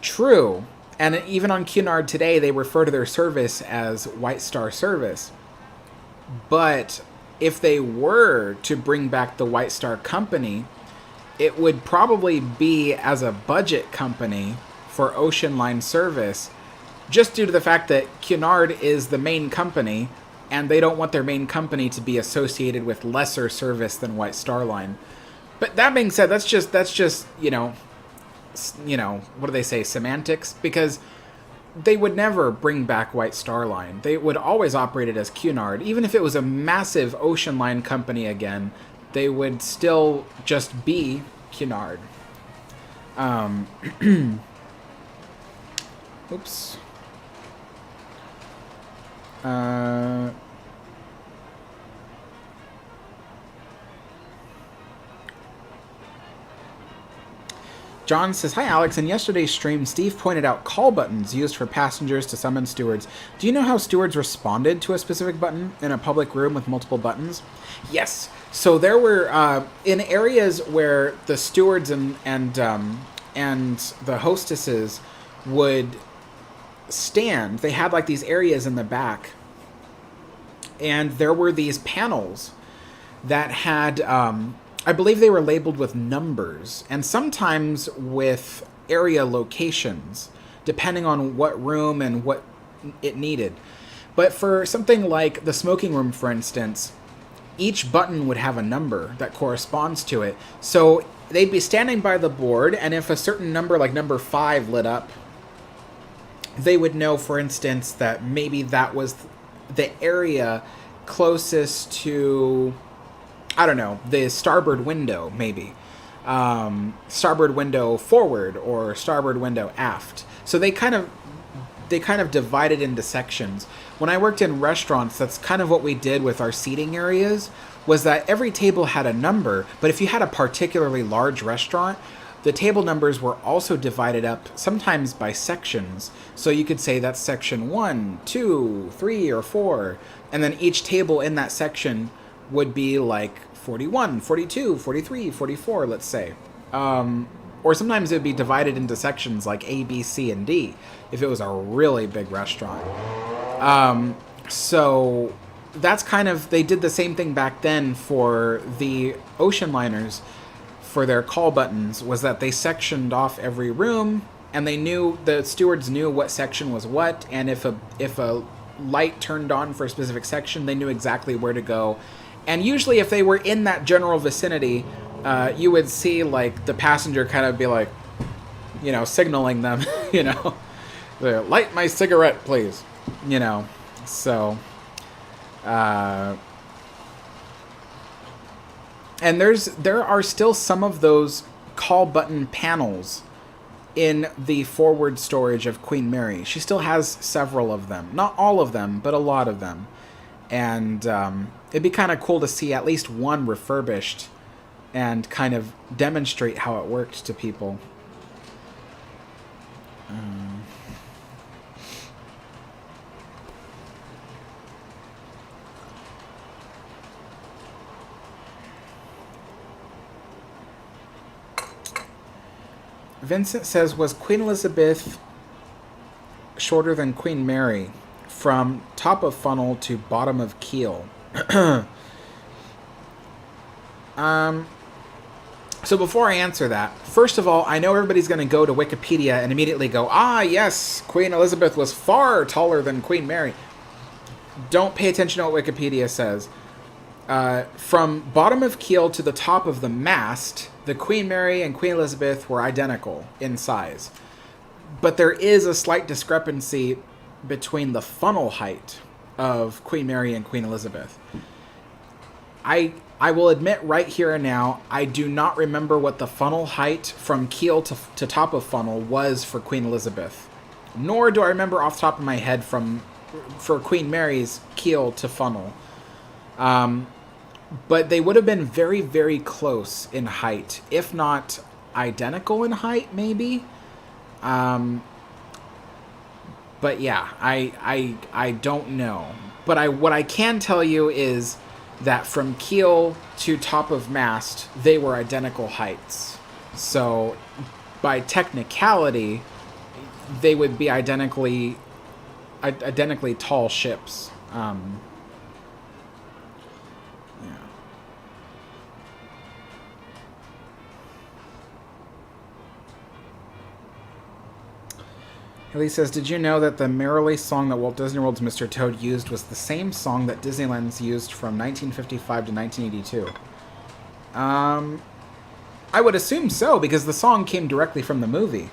True. And even on Cunard today, they refer to their service as White Star Service. But if they were to bring back the White Star Company, it would probably be as a budget company for ocean line service, just due to the fact that Cunard is the main company, and they don't want their main company to be associated with lesser service than White Star Line. But that being said, that's just you know, what do they say, semantics? Because they would never bring back White Star Line. They would always operate it as Cunard. Even if it was a massive ocean line company again, they would still just be Cunard. Oops. John says, hi Alex, in yesterday's stream, Steve pointed out call buttons used for passengers to summon stewards. Do you know how stewards responded to a specific button in a public room with multiple buttons? Yes. So there were, in areas where the stewards and the hostesses would stand, they had like these areas in the back, and there were these panels that had, I believe they were labeled with numbers, and sometimes with area locations, depending on what room and what it needed. But for something like the smoking room, for instance, each button would have a number that corresponds to it. So they'd be standing by the board, and if a certain number, like number 5, lit up, they would know, for instance, that maybe that was the area closest to, I don't know, the starboard window, maybe. Starboard window forward or starboard window aft. So they kind of divided into sections. When I worked in restaurants, that's kind of what we did with our seating areas, was that every table had a number, but if you had a particularly large restaurant, the table numbers were also divided up, sometimes by sections. So you could say that's section 1, 2, 3, or 4, and then each table in that section would be like 41, 42, 43, 44, let's say. Or sometimes it would be divided into sections like A, B, C, and D, if it was a really big restaurant. So that's kind of, they did the same thing back then for the ocean liners, for their call buttons, was that they sectioned off every room, and they knew, the stewards knew what section was what, and if a light turned on for a specific section, they knew exactly where to go. And usually if they were in that general vicinity, you would see like the passenger kind of be like, you know, signaling them, you know, light my cigarette, please, you know. So, and there are still some of those call button panels in the forward storage of Queen Mary. She still has several of them. Not all of them, but a lot of them. And it'd be kind of cool to see at least one refurbished and kind of demonstrate how it worked to people. Vincent says, was Queen Elizabeth shorter than Queen Mary from top of funnel to bottom of keel? So before I answer that, first of all, I know everybody's going to go to Wikipedia and immediately go, yes, Queen Elizabeth was far taller than Queen Mary. Don't pay attention to what Wikipedia says. From bottom of keel to the top of the mast, the Queen Mary and Queen Elizabeth were identical in size. But there is a slight discrepancy between the funnel height of Queen Mary and Queen Elizabeth. I will admit right here and now, I do not remember what the funnel height from keel to top of funnel was for Queen Elizabeth. Nor do I remember off the top of my head for Queen Mary's keel to funnel. But they would have been very, very close in height, if not identical in height, maybe. But yeah, I don't know. But what I can tell you is that from keel to top of mast, they were identical heights. So by technicality, they would be identically tall ships. Haley says, did you know that the Merrily song that Walt Disney World's Mr. Toad used was the same song that Disneyland's used from 1955 to 1982? I would assume so, because the song came directly from the movie.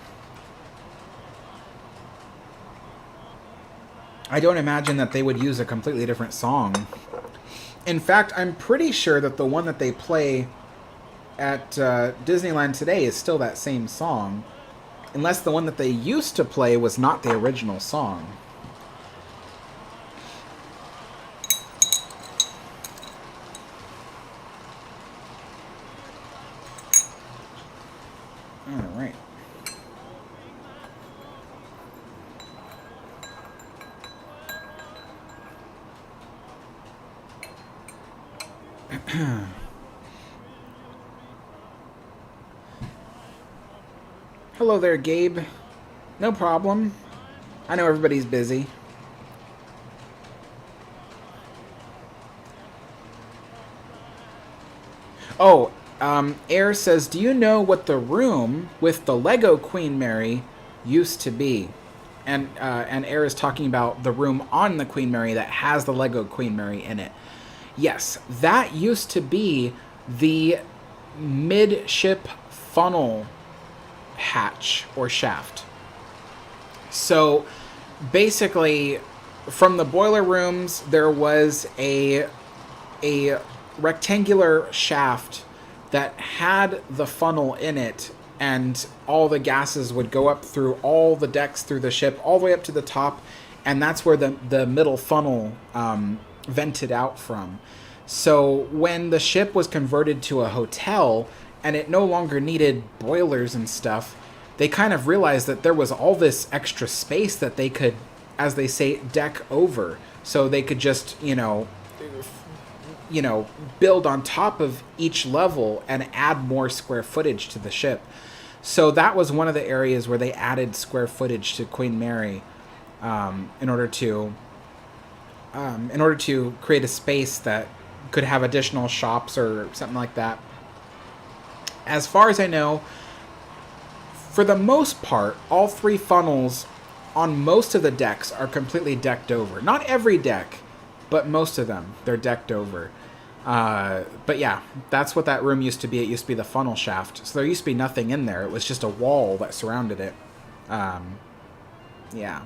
I don't imagine that they would use a completely different song. In fact, I'm pretty sure that the one that they play at Disneyland today is still that same song. Unless the one that they used to play was not the original song. All right. Hello there, Gabe. No problem. I know everybody's busy. Oh, Air says, do you know what the room with the Lego Queen Mary used to be? And Air is talking about the room on the Queen Mary that has the Lego Queen Mary in it. Yes, that used to be the midship funnel hatch or shaft. So basically from the boiler rooms, there was a rectangular shaft that had the funnel in it, and all the gases would go up through all the decks through the ship, all the way up to the top, and that's where the middle funnel vented out from. So when the ship was converted to a hotel and it no longer needed boilers and stuff, they kind of realized that there was all this extra space that they could, as they say, deck over. So they could just, build on top of each level and add more square footage to the ship. So that was one of the areas where they added square footage to Queen Mary, in order to create a space that could have additional shops or something like that. As far as I know, for the most part, all 3 funnels on most of the decks are completely decked over. Not every deck, but most of them, they're decked over. But yeah, that's what that room used to be. It used to be the funnel shaft. So there used to be nothing in there. It was just a wall that surrounded it. Yeah.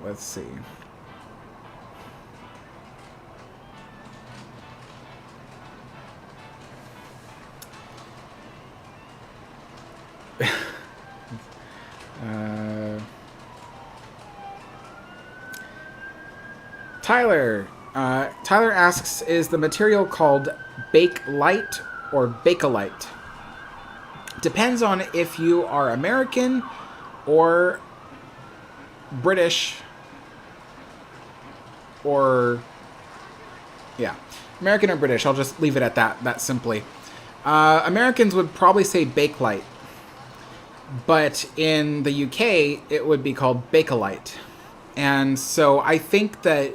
Let's see. Tyler asks, is the material called Bakelite or Bakelite? Depends on if you are American or British, or yeah, American or British. I'll just leave it at that simply. Americans would probably say Bakelite, but in the UK it would be called Bakelite. And so I think that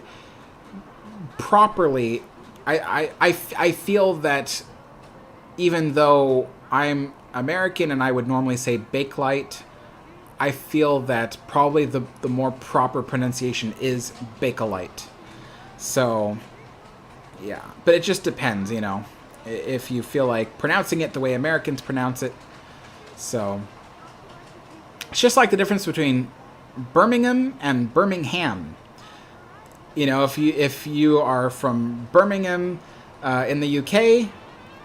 properly, I feel that even though I'm American and I would normally say Bakelite, I feel that probably the more proper pronunciation is Bakelite. So, yeah. But it just depends, if you feel like pronouncing it the way Americans pronounce it. So, it's just like the difference between Birmingham and Birmingham. If you are from Birmingham in the UK,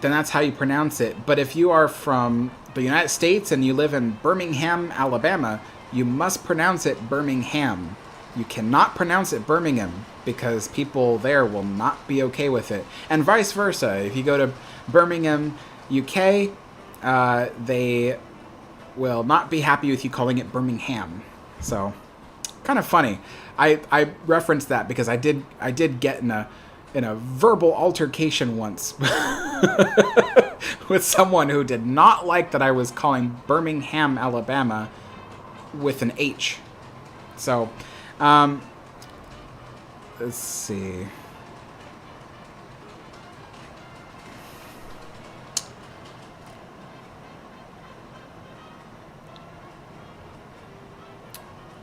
then that's how you pronounce it. But if you are from the United States and you live in Birmingham, Alabama, you must pronounce it Birmingham. You cannot pronounce it Birmingham, because people there will not be okay with it. And vice versa. If you go to Birmingham, UK, they will not be happy with you calling it Birmingham. So, kind of funny. I referenced that because I did get in a verbal altercation once with someone who did not like that I was calling Birmingham, Alabama with an H. So, let's see.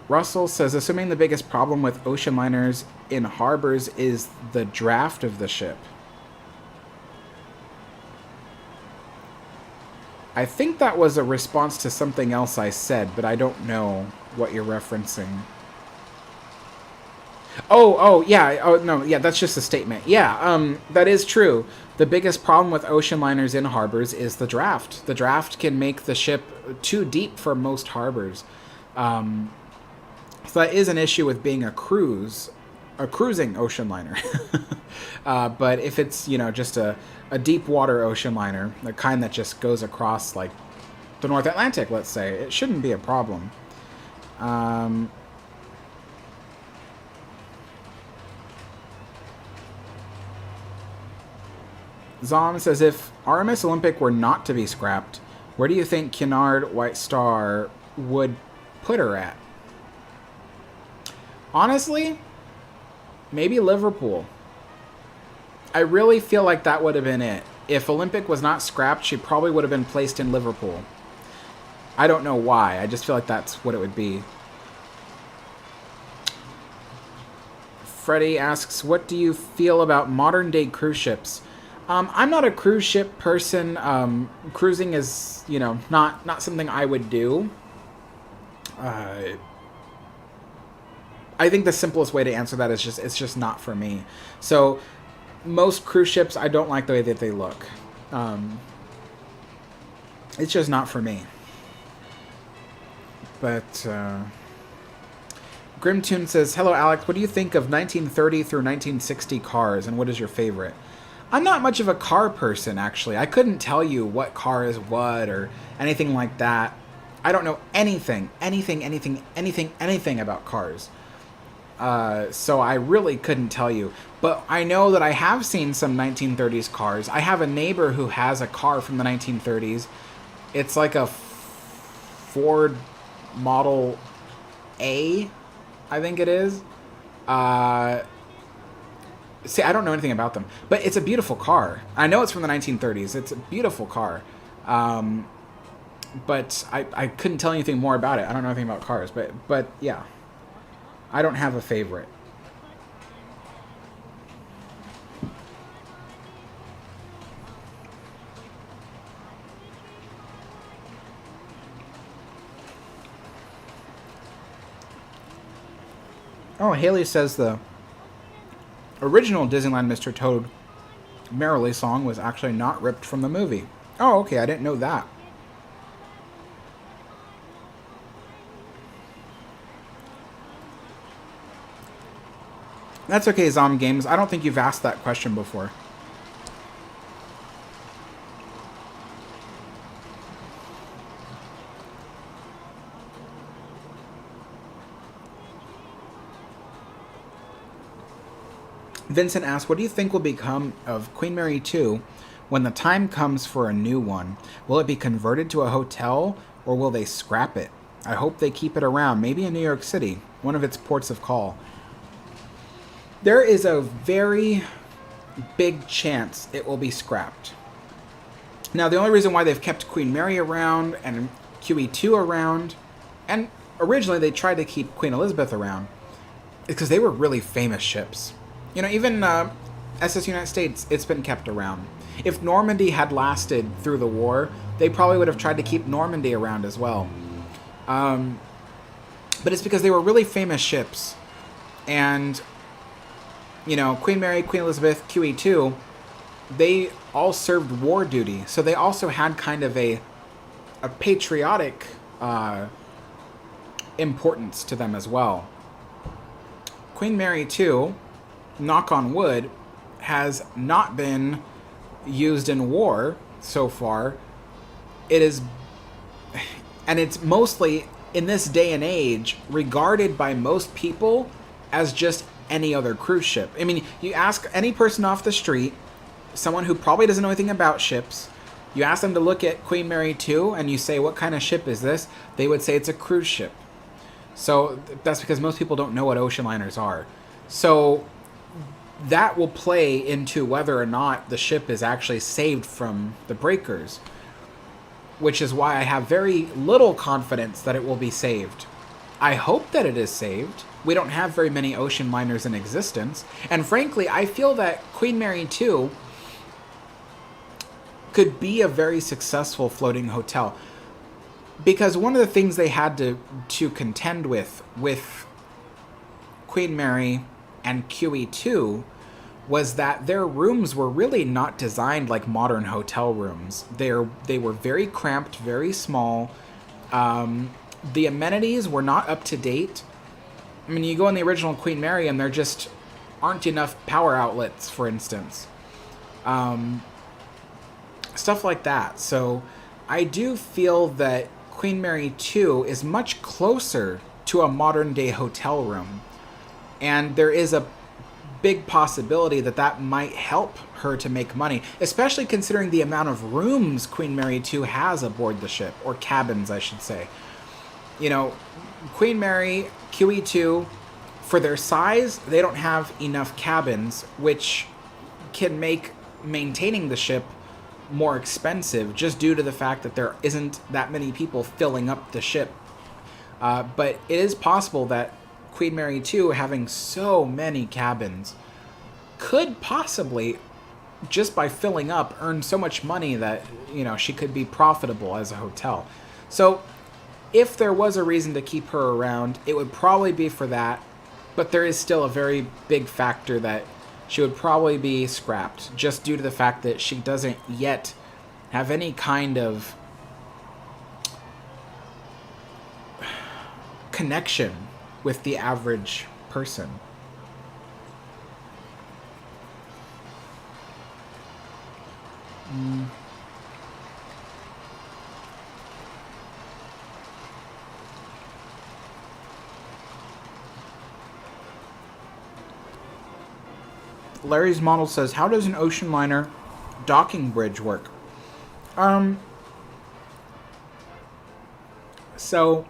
Russell says, assuming the biggest problem with ocean liners in harbors is the draft of the ship. I think that was a response to something else I said, but I don't know what you're referencing. Yeah, that's just a statement. Yeah, that is true. The biggest problem with ocean liners in harbors is the draft. The draft can make the ship too deep for most harbors. So that is an issue with being a cruising ocean liner. But if it's, just a deep water ocean liner, the kind that just goes across, like, the North Atlantic, let's say, it shouldn't be a problem. Zom says, if RMS Olympic were not to be scrapped, where do you think Cunard White Star would put her at? Honestly, maybe Liverpool. I really feel like that would have been it. If Olympic was not scrapped, she probably would have been placed in Liverpool. I don't know why. I just feel like that's what it would be. Freddie asks, what do you feel about modern day cruise ships? I'm not a cruise ship person. Cruising is, not something I would do. I think the simplest way to answer that is just, it's just not for me. So most cruise ships, I don't like the way that they look. It's just not for me. But Grimtune says, hello Alex, what do you think of 1930 through 1960 cars, and what is your favorite? I'm not much of a car person, actually. I couldn't tell you what car is what or anything like that. I don't know anything about cars. So I really couldn't tell you. But I know that I have seen some 1930s cars. I have a neighbor who has a car from the 1930s. It's like a Ford Model A, I think it is. See, I don't know anything about them, but it's a beautiful car. I know it's from the 1930s. It's a beautiful car. But I couldn't tell anything more about it. I don't know anything about cars, but yeah. I don't have a favorite. Oh, Haley says the original Disneyland Mr. Toad Merrily song was actually not ripped from the movie. Oh, okay, I didn't know that. That's okay, Zom Games. I don't think you've asked that question before. Vincent asks, what do you think will become of Queen Mary 2 when the time comes for a new one? Will it be converted to a hotel, or will they scrap it? I hope they keep it around, maybe in New York City, one of its ports of call. There is a very big chance it will be scrapped. Now, the only reason why they've kept Queen Mary around and QE2 around, and originally they tried to keep Queen Elizabeth around, is because they were really famous ships. You know, even SS United States, it's been kept around. If Normandy had lasted through the war, they probably would have tried to keep Normandy around as well. But it's because they were really famous ships. And, you know, Queen Mary, Queen Elizabeth, QE2, they all served war duty. So they also had kind of a patriotic importance to them as well. Queen Mary 2, knock on wood, has not been used in war so far. It is, and it's mostly, in this day and age, regarded by most people as just any other cruise ship. I mean, you ask any person off the street, someone who probably doesn't know anything about ships, you ask them to look at Queen Mary 2 and you say, what kind of ship is this? They would say it's a cruise ship. So that's because most people don't know what ocean liners are. So that will play into whether or not the ship is actually saved from the breakers, which is why I have very little confidence that it will be saved. I hope that it is saved. We don't have very many ocean liners in existence, and frankly, I feel that Queen Mary 2 could be a very successful floating hotel, because one of the things they had to contend with Queen Mary and QE2 was that their rooms were really not designed like modern hotel rooms. They were very cramped, very small. The amenities were not up to date. I mean, you go in the original Queen Mary and there just aren't enough power outlets, for instance. Stuff like that. So I do feel that Queen Mary 2 is much closer to a modern day hotel room. And there is a big possibility that that might help her to make money, especially considering the amount of rooms Queen Mary 2 has aboard the ship, or cabins, I should say. You know, Queen Mary, QE2, for their size, they don't have enough cabins, which can make maintaining the ship more expensive just due to the fact that there isn't that many people filling up the ship. But it is possible that Queen Mary 2, having so many cabins, could possibly, just by filling up, earn so much money that, you know, she could be profitable as a hotel. So if there was a reason to keep her around, it would probably be for that. But there is still a very big factor that she would probably be scrapped, just due to the fact that she doesn't yet have any kind of connection with the average person. Larry's model says, how does an ocean liner docking bridge work? So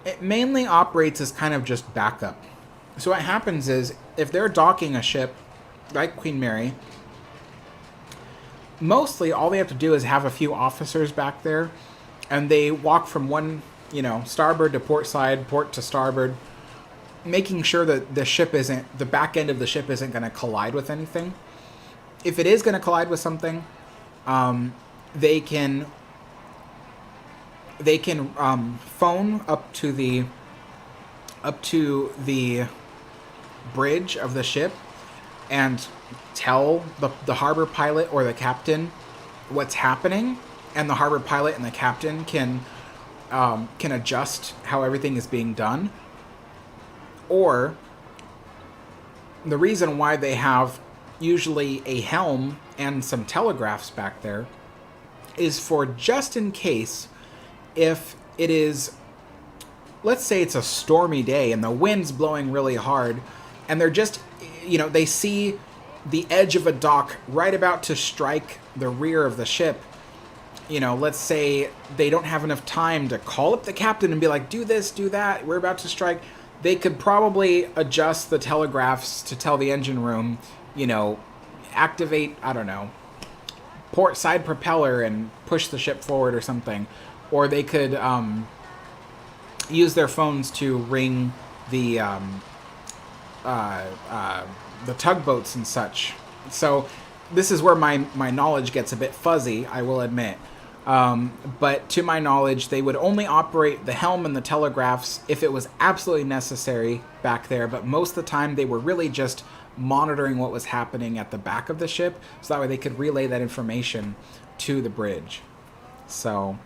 it mainly operates as kind of just backup. So what happens is, if they're docking a ship like Queen Mary, mostly all they have to do is have a few officers back there, and they walk from one, starboard to port side, port to starboard, making sure that the back end of the ship isn't going to collide with anything. If it is going to collide with something, they can phone up to the bridge of the ship and tell the harbor pilot or the captain what's happening, and the harbor pilot and the captain can adjust how everything is being done. Or the reason why they have usually a helm and some telegraphs back there is for just in case, if it is, let's say it's a stormy day and the wind's blowing really hard, and they're just, they see the edge of a dock right about to strike the rear of the ship. Let's say they don't have enough time to call up the captain and be like, do this, do that, we're about to strike. They could probably adjust the telegraphs to tell the engine room, activate, I don't know, port side propeller and push the ship forward or something. Or they could use their phones to ring the tugboats and such. So this is where my knowledge gets a bit fuzzy, I will admit. But to my knowledge, they would only operate the helm and the telegraphs if it was absolutely necessary back there. But most of the time, they were really just monitoring what was happening at the back of the ship, so that way they could relay that information to the bridge. So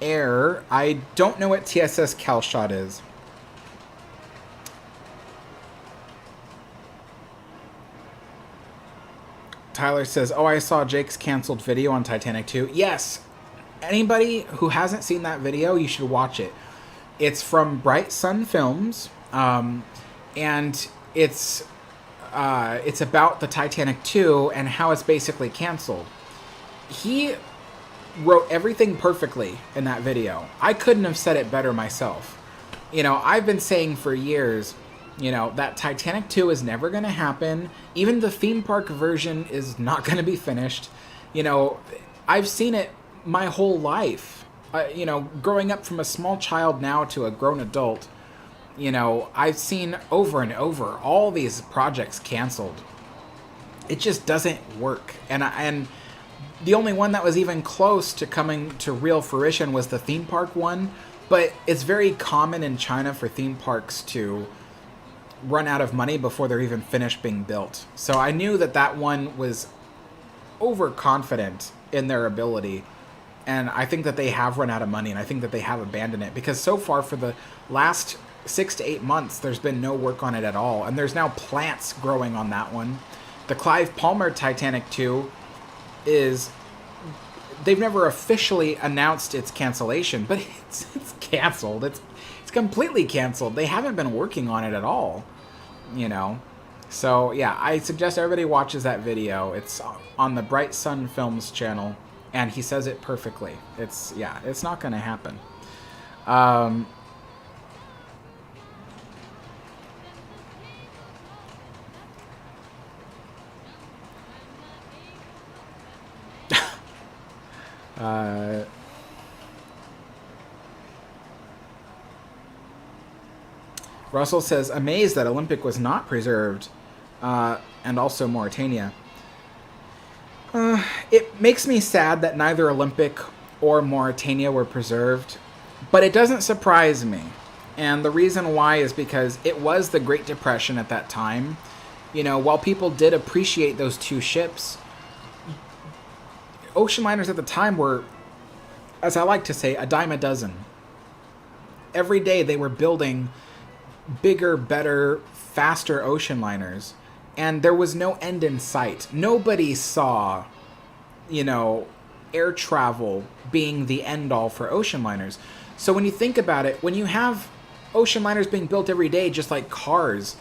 air, I don't know what TSS CalShot is. Tyler says, oh, I saw Jake's canceled video on Titanic 2. Yes. Anybody who hasn't seen that video, you should watch it. It's from Bright Sun Films, and it's about the Titanic 2 and how it's basically canceled. He wrote everything perfectly in that video. I couldn't have said it better myself. I've been saying for years, that Titanic 2 is never going to happen. Even the theme park version is not going to be finished. I've seen it my whole life. Growing up from a small child now to a grown adult, I've seen over and over all these projects canceled. It just doesn't work. And the only one that was even close to coming to real fruition was the theme park one. But it's very common in China for theme parks to run out of money before they're even finished being built. So I knew that one was overconfident in their ability. And I think that they have run out of money, and I think that they have abandoned it. Because so far, for the last 6 to 8 months, there's been no work on it at all. And there's now plants growing on that one. The Clive Palmer Titanic 2 they've never officially announced its cancellation, but it's canceled. It's completely canceled. They haven't been working on it at all, So, yeah, I suggest everybody watches that video. It's on the Bright Sun Films channel, and he says it perfectly. It's not going to happen. Russell says, amazed that Olympic was not preserved, and also Mauretania. It makes me sad that neither Olympic or Mauretania were preserved. But it doesn't surprise me. And the reason why is because it was the Great Depression at that time. You know, while people did appreciate those two ships, ocean liners at the time were, as I like to say, a dime a dozen. Every day they were building bigger, better, faster ocean liners, and there was no end in sight. Nobody saw, you know, air travel being the end all for ocean liners. So when you think about it, when you have ocean liners being built every day, just like cars,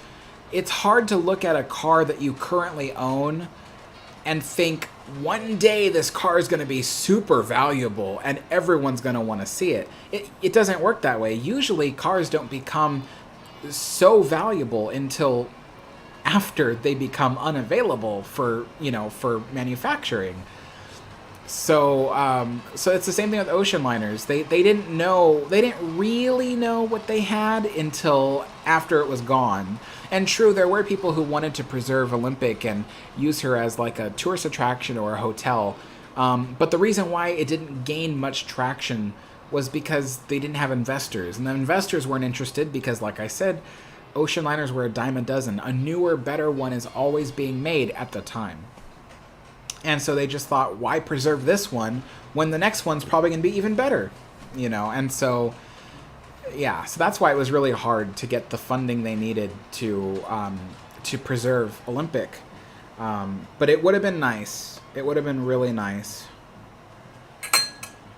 it's hard to look at a car that you currently own and think, one day this car is going to be super valuable and everyone's going to want to see it. It doesn't work that way. Usually cars don't become so valuable until after they become unavailable for, you know, for manufacturing. So it's the same thing with ocean liners. They didn't really know what they had until after it was gone. And true, there were people who wanted to preserve Olympic and use her as like a tourist attraction or a hotel. But the reason why it didn't gain much traction was because they didn't have investors. And the investors weren't interested because, like I said, ocean liners were a dime a dozen. A newer, better one is always being made at the time. And so they just thought, why preserve this one when the next one's probably going to be even better? You know, and so, yeah, so that's why it was really hard to get the funding they needed to preserve Olympic. But it would have been nice. It would have been really nice.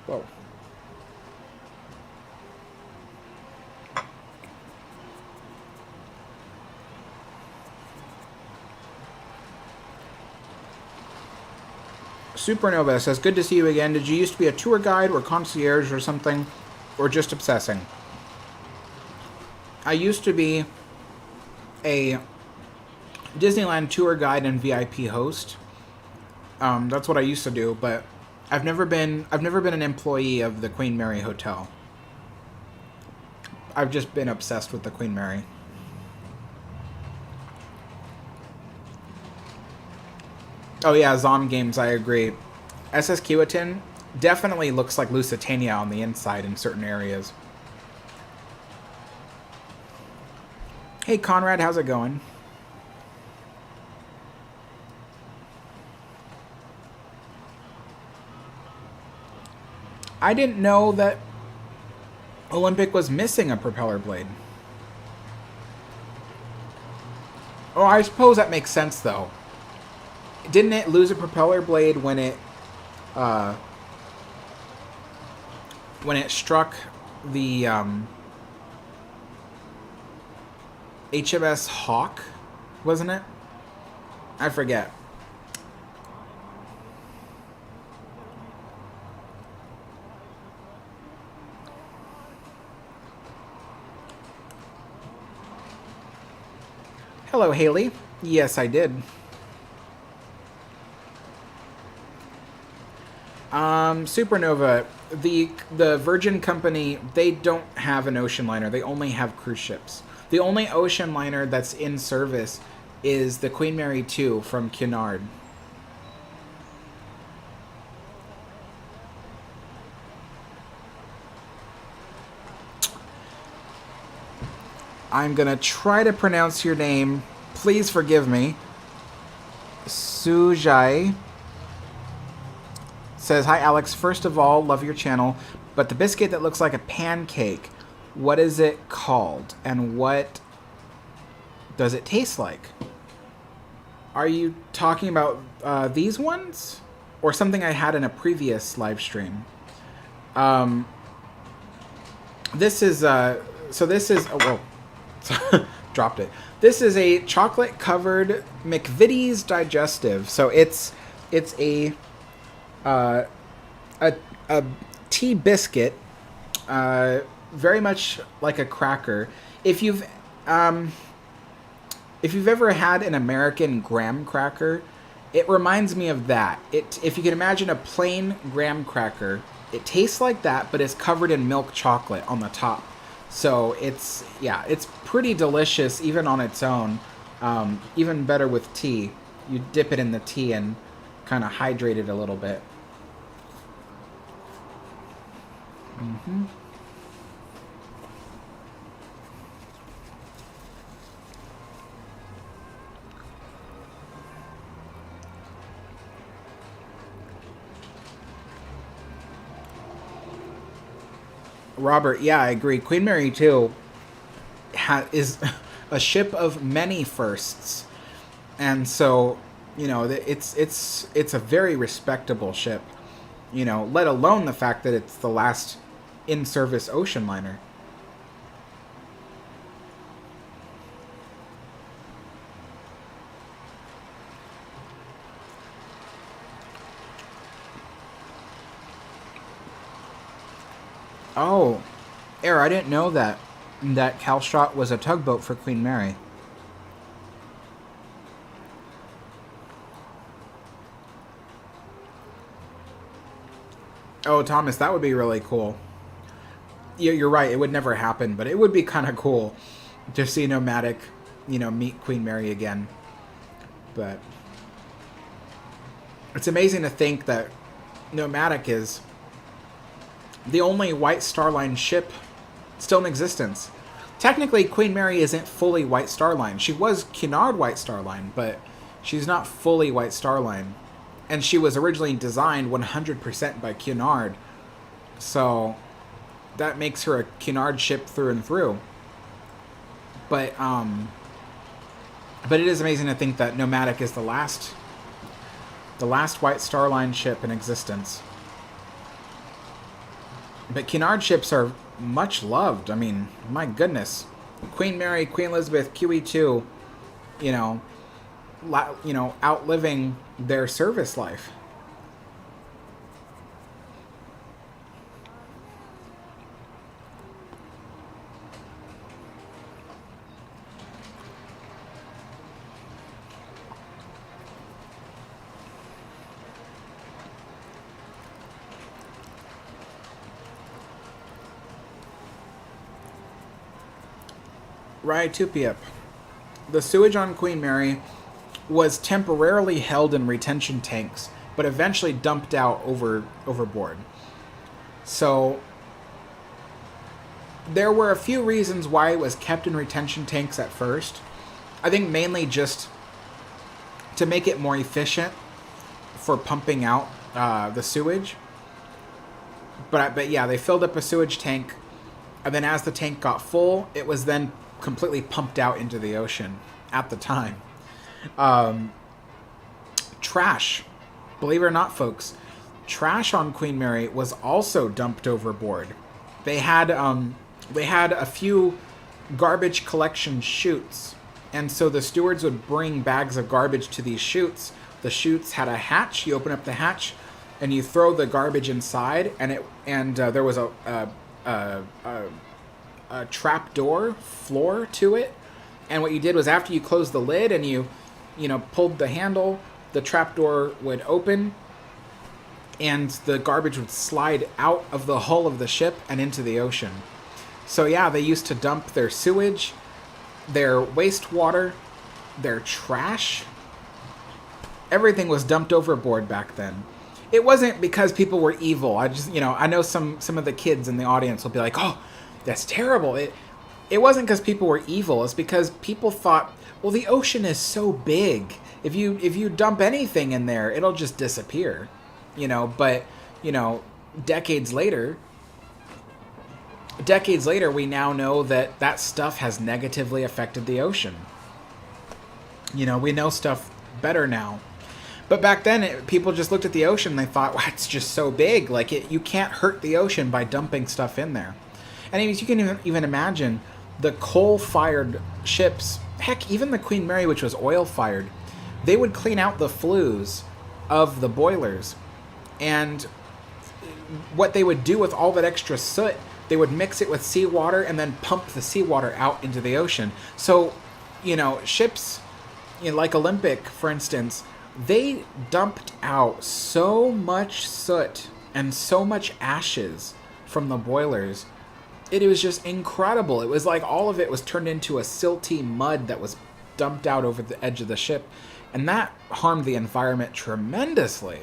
Whoa. Supernova says, good to see you again. Did you used to be a tour guide or concierge or something? Or just obsessing? I used to be a Disneyland tour guide and VIP host. That's what I used to do, but I've never been an employee of the Queen Mary Hotel. I've just been obsessed with the Queen Mary. Oh yeah, Zom Games, I agree. SS Kiwatin definitely looks like Lusitania on the inside in certain areas. Hey Conrad, how's it going? I didn't know that Olympic was missing a propeller blade. Oh, I suppose that makes sense though. Didn't it lose a propeller blade when it struck the HMS Hawk, wasn't it? I forget. Hello, Haley. Yes, I did. Supernova, the Virgin Company, they don't have an ocean liner. They only have cruise ships. The only ocean liner that's in service is the Queen Mary 2 from Cunard. I'm gonna try to pronounce your name. Please forgive me. Sujai says, hi Alex, first of all, love your channel, but the biscuit that looks like a pancake, what is it called? And what does it taste like? Are you talking about these ones? Or something I had in a previous live stream? This is, oh, whoa. Dropped it. This is a chocolate covered Mcvities digestive. So it's a tea biscuit, very much like a cracker. If you've ever had an American graham cracker, it reminds me of that. If you can imagine a plain graham cracker, it tastes like that, but it's covered in milk chocolate on the top. So it's pretty delicious even on its own. Even better with tea. You dip it in the tea and kind of hydrate it a little bit. Mm-hmm. Robert, yeah, I agree. Queen Mary, too, is a ship of many firsts. And so, it's a very respectable ship, let alone the fact that it's the last in-service ocean liner. Oh, I didn't know that Calshot was a tugboat for Queen Mary. Oh, Thomas, that would be really cool. You're right, it would never happen, but it would be kind of cool to see Nomadic, meet Queen Mary again. But it's amazing to think that Nomadic is the only White Star Line ship still in existence. Technically, Queen Mary isn't fully White Star Line. She was Cunard White Star Line, but she's not fully White Star Line. And she was originally designed 100% by Cunard. So that makes her a Cunard ship through and through. But it is amazing to think that Nomadic is the last White Star Line ship in existence. But Cunard ships are much loved. I mean, my goodness. Queen Mary, Queen Elizabeth, QE2, outliving their service life. Right, Tupiep. The sewage on Queen Mary was temporarily held in retention tanks, but eventually dumped out overboard. So there were a few reasons why it was kept in retention tanks at first. I think mainly just to make it more efficient for pumping out the sewage. But yeah, they filled up a sewage tank, and then as the tank got full, it was then completely pumped out into the ocean at the time. Trash, believe it or not, folks, trash on Queen Mary was also dumped overboard. They had a few garbage collection chutes, and so the stewards would bring bags of garbage to these chutes. The chutes had a hatch. You open up the hatch, and you throw the garbage inside, and there was a trap door floor to it. And what you did was, after you closed the lid and you pulled the handle, the trap door would open and the garbage would slide out of the hull of the ship and into the ocean. So yeah, they used to dump their sewage, their wastewater, their trash. Everything was dumped overboard back then. It wasn't because people were evil. I know some of the kids in the audience will be like, "Oh, that's terrible." It wasn't because people were evil. It's because people thought, well, the ocean is so big. If you dump anything in there, it'll just disappear. But decades later, we now know that stuff has negatively affected the ocean. We know stuff better now. But back then, people just looked at the ocean and they thought, well, it's just so big. You can't hurt the ocean by dumping stuff in there. And you can even imagine the coal-fired ships, heck, even the Queen Mary, which was oil-fired, they would clean out the flues of the boilers. And what they would do with all that extra soot, they would mix it with seawater and then pump the seawater out into the ocean. So, ships, like Olympic, for instance, they dumped out so much soot and so much ashes from the boilers. It was just incredible. It was like all of it was turned into a silty mud that was dumped out over the edge of the ship. And that harmed the environment tremendously.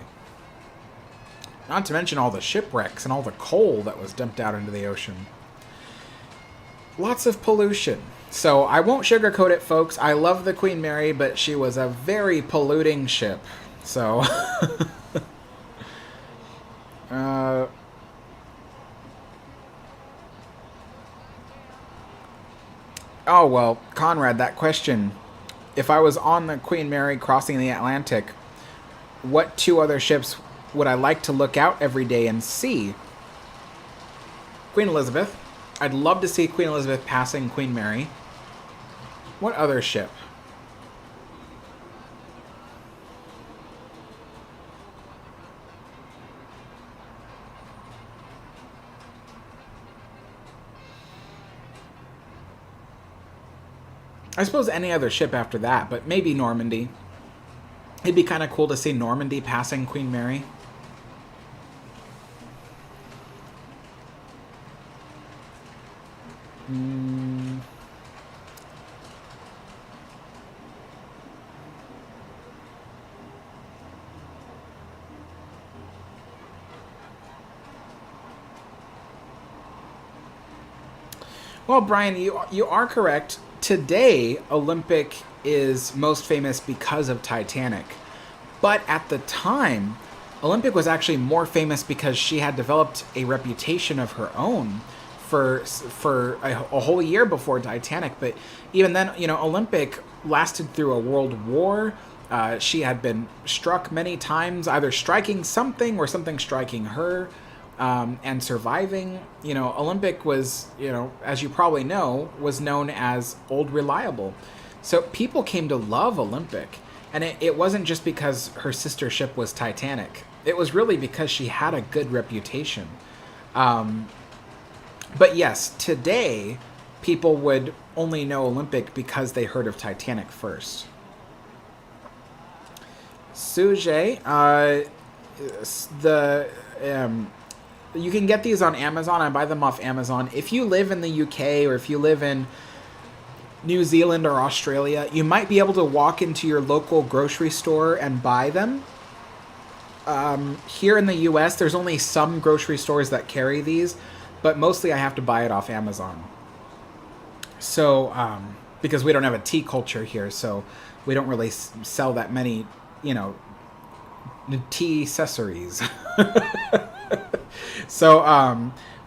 Not to mention all the shipwrecks and all the coal that was dumped out into the ocean. Lots of pollution. So I won't sugarcoat it, folks. I love the Queen Mary, but she was a very polluting ship. So... Oh, well, Conrad, that question. If I was on the Queen Mary crossing the Atlantic, what 2 other ships would I like to look out every day and see? Queen Elizabeth. I'd love to see Queen Elizabeth passing Queen Mary. What other ship? I suppose any other ship after that, but maybe Normandy. It'd be kind of cool to see Normandy passing Queen Mary. Well, Brian, you are correct. Today, Olympic is most famous because of Titanic. But at the time, Olympic was actually more famous because she had developed a reputation of her own for a whole year before Titanic. But even then, Olympic lasted through a world war. She had been struck many times, either striking something or something striking her. And surviving. Olympic was, as you probably know, was known as Old Reliable. So people came to love Olympic. And it wasn't just because her sister ship was Titanic. It was really because she had a good reputation. But yes, today, people would only know Olympic because they heard of Titanic first. Suje, you can get these on Amazon. I buy them off Amazon. If you live in the UK or if you live in New Zealand or Australia, you might be able to walk into your local grocery store and buy them. Here in the US, there's only some grocery stores that carry these, but mostly I have to buy it off Amazon. So, because we don't have a tea culture here, so we don't really sell that many, tea accessories. So,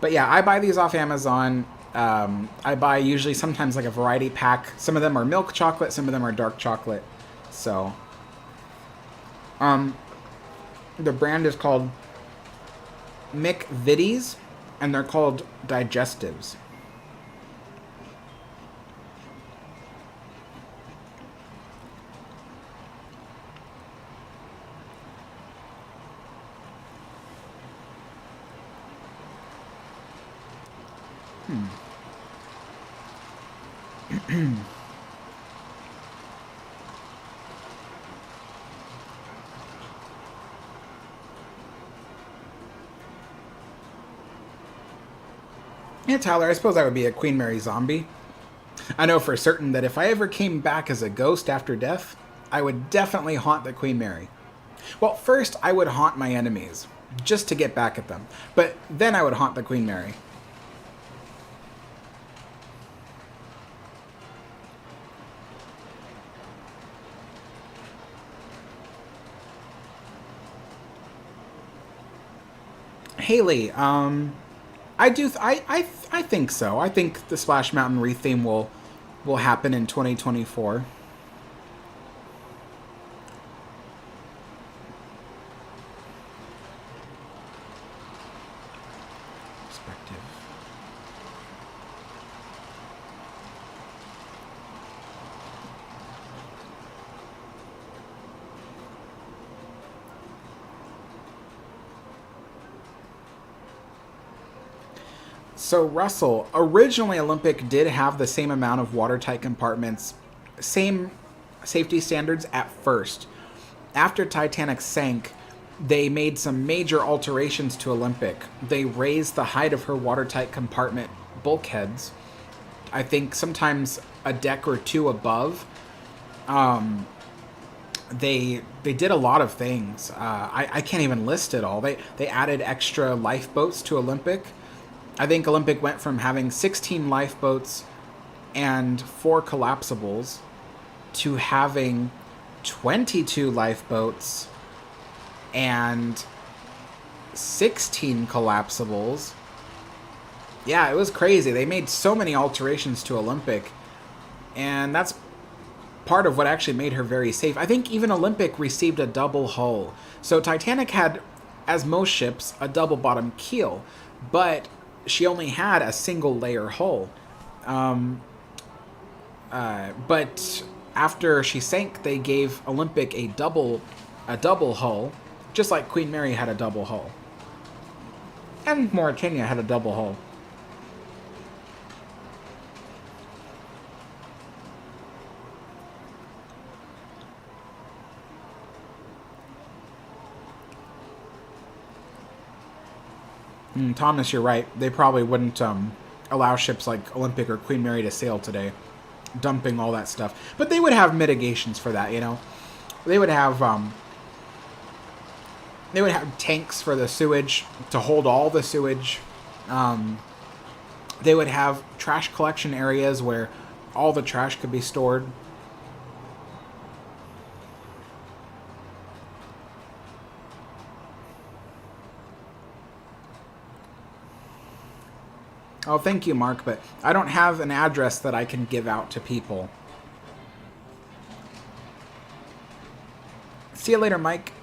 but yeah, I buy these off Amazon. I buy usually sometimes like a variety pack. Some of them are milk chocolate, some of them are dark chocolate. So, the brand is called Mcvities, and they're called Digestives. Yeah, Tyler, I suppose I would be a Queen Mary zombie. I know for certain that if I ever came back as a ghost after death, I would definitely haunt the Queen Mary. Well, first I would haunt my enemies, just to get back at them. But then I would haunt the Queen Mary. Haley, I think so. I think the Splash Mountain retheme will happen in 2024. Perspective. So, Russell, originally Olympic did have the same amount of watertight compartments, same safety standards at first. After Titanic sank, they made some major alterations to Olympic. They raised the height of her watertight compartment bulkheads. I think sometimes a deck or two above. they did a lot of things. I can't even list it all. They added extra lifeboats to Olympic. I think Olympic went from having 16 lifeboats and 4 collapsibles to having 22 lifeboats and 16 collapsibles. Yeah, it was crazy. They made so many alterations to Olympic, and that's part of what actually made her very safe. I think even Olympic received a double hull. So Titanic had, as most ships, a double bottom keel, but she only had a single layer hull. But after she sank, they gave Olympic a double hull, just like Queen Mary had a double hull. And Mauretania had a double hull. Thomas, you're right. They probably wouldn't allow ships like Olympic or Queen Mary to sail today, dumping all that stuff. But they would have mitigations for that, you know. They would have tanks for the sewage to hold all the sewage. They would have trash collection areas where all the trash could be stored. Oh, thank you, Mark, but I don't have an address that I can give out to people. See you later, Mike.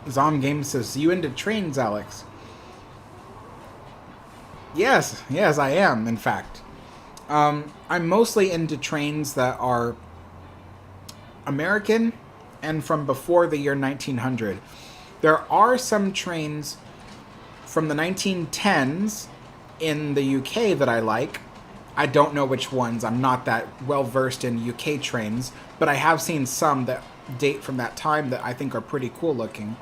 Zom Game says, you into trains, Alex? Yes, I am, in fact. I'm mostly into trains that are American and from before the year 1900. There are some trains from the 1910s in the UK that I like. I don't know which ones. I'm not that well versed in UK trains, but I have seen some that date from that time that I think are pretty cool looking.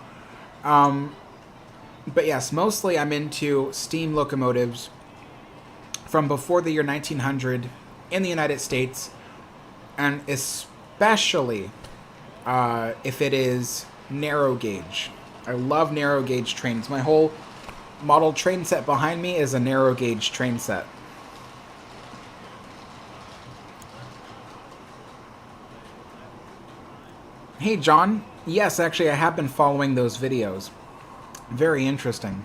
But yes, mostly I'm into steam locomotives from before the year 1900 in the United States, and especially if it is narrow gauge. I love narrow gauge trains. My whole model train set behind me is a narrow gauge train set. Hey, John. Yes, actually, I have been following those videos. Very interesting.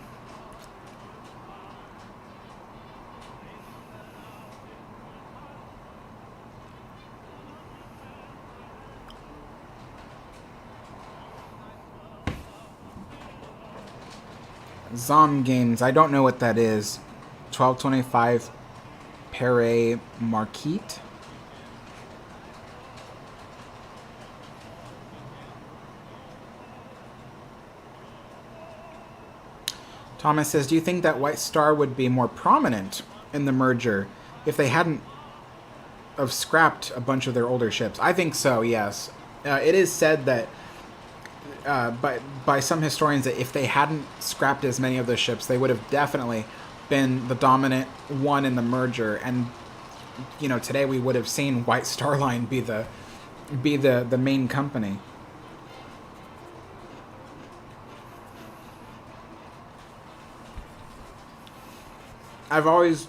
Zom Games. I don't know what that is. 1225 Pere Marquette. Thomas says, do you think that White Star would be more prominent in the merger if they hadn't have scrapped a bunch of their older ships? I think so, yes. It is said that by some historians that if they hadn't scrapped as many of those ships, they would have definitely been the dominant one in the merger. And, you know, today we would have seen White Star Line be the main company. I've always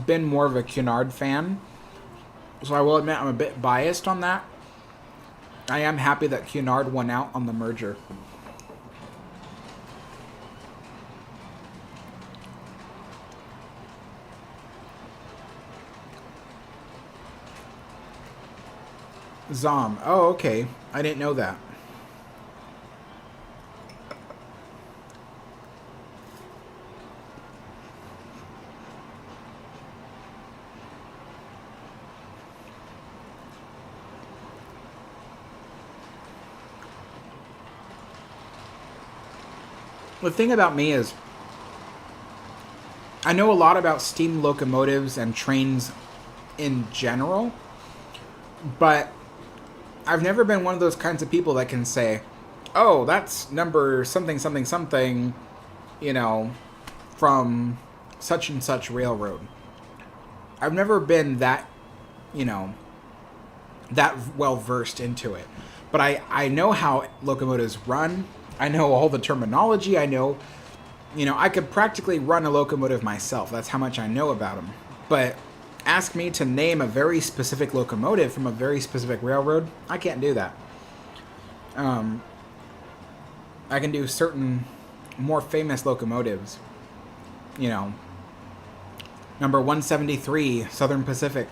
been more of a Cunard fan, so I will admit I'm a bit biased on that. I am happy that Cunard won out on the merger. Zom. Oh, okay. I didn't know that. The thing about me is, I know a lot about steam locomotives and trains in general, but I've never been one of those kinds of people that can say, oh, that's number something, something, something, you know, from such and such railroad. I've never been that, you know, that well versed into it. But I know how locomotives run. I know all the terminology. I know, you know, I could practically run a locomotive myself. That's how much I know about them. But ask me to name a very specific locomotive from a very specific railroad, I can't do that. I can do certain more famous locomotives. You know, number 173, Southern Pacific,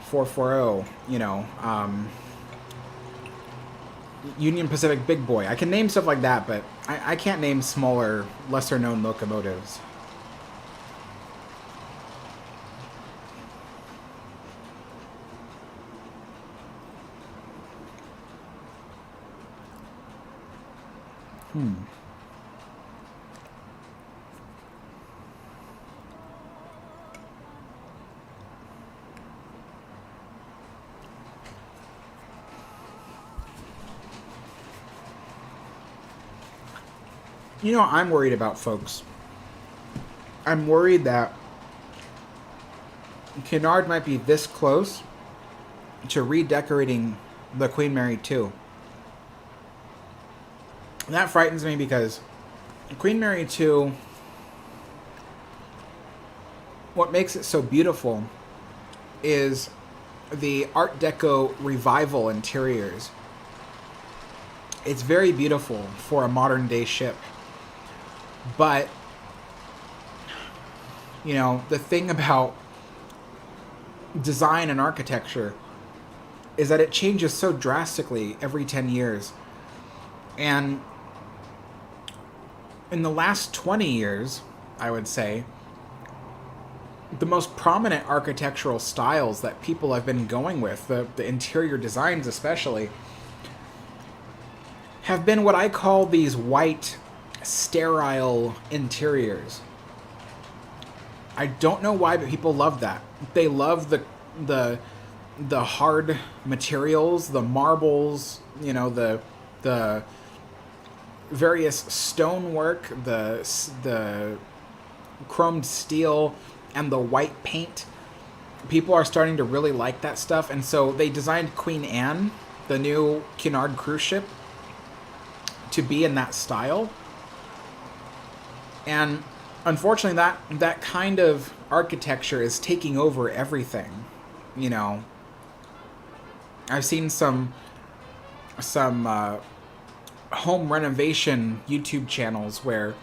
440, you know, Union Pacific Big Boy. I can name stuff like that, but I can't name smaller, lesser-known locomotives. You know, I'm worried about, folks. I'm worried that Cunard might be this close to redecorating the Queen Mary 2. And that frightens me because Queen Mary 2, what makes it so beautiful is the Art Deco revival interiors. It's very beautiful for a modern day ship. But, you know, the thing about design and architecture is that it changes so drastically every 10 years. And in the last 20 years, I would say, the most prominent architectural styles that people have been going with, the interior designs especially, have been what I call these white, sterile interiors. I don't know why, but people love that. They love the hard materials, the marbles, you know, the various stonework, the chromed steel, and the white paint. People are starting to really like that stuff, and so they designed Queen Anne, the new Cunard cruise ship, to be in that style. And unfortunately, that kind of architecture is taking over everything. You know, I've seen some home renovation YouTube channels where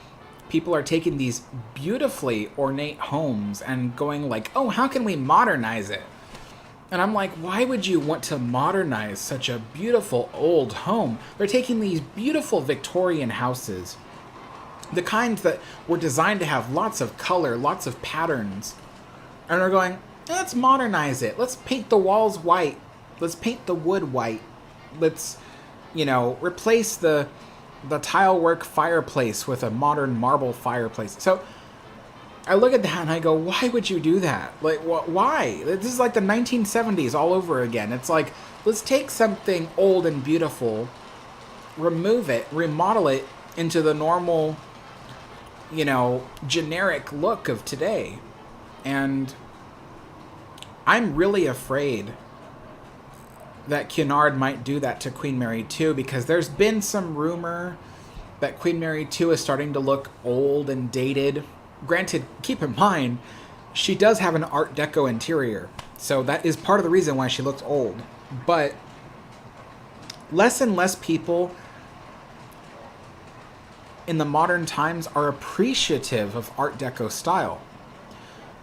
people are taking these beautifully ornate homes and going like, oh, how can we modernize it? And I'm like, why would you want to modernize such a beautiful old home? They're taking these beautiful Victorian houses, the kinds that were designed to have lots of color, lots of patterns. And they're going, let's modernize it. Let's paint the walls white. Let's paint the wood white. Let's, you know, replace the tile work fireplace with a modern marble fireplace. So I look at that and I go, why would you do that? Like, why? This is like the 1970s all over again. It's like, let's take something old and beautiful, remove it, remodel it into the normal, you know, generic look of today. And I'm really afraid that Cunard might do that to Queen Mary 2, because there's been some rumor that Queen Mary 2 is starting to look old and dated. Granted, keep in mind, she does have an Art Deco interior, so that is part of the reason why she looks old. But less and less people in the modern times are appreciative of Art Deco style.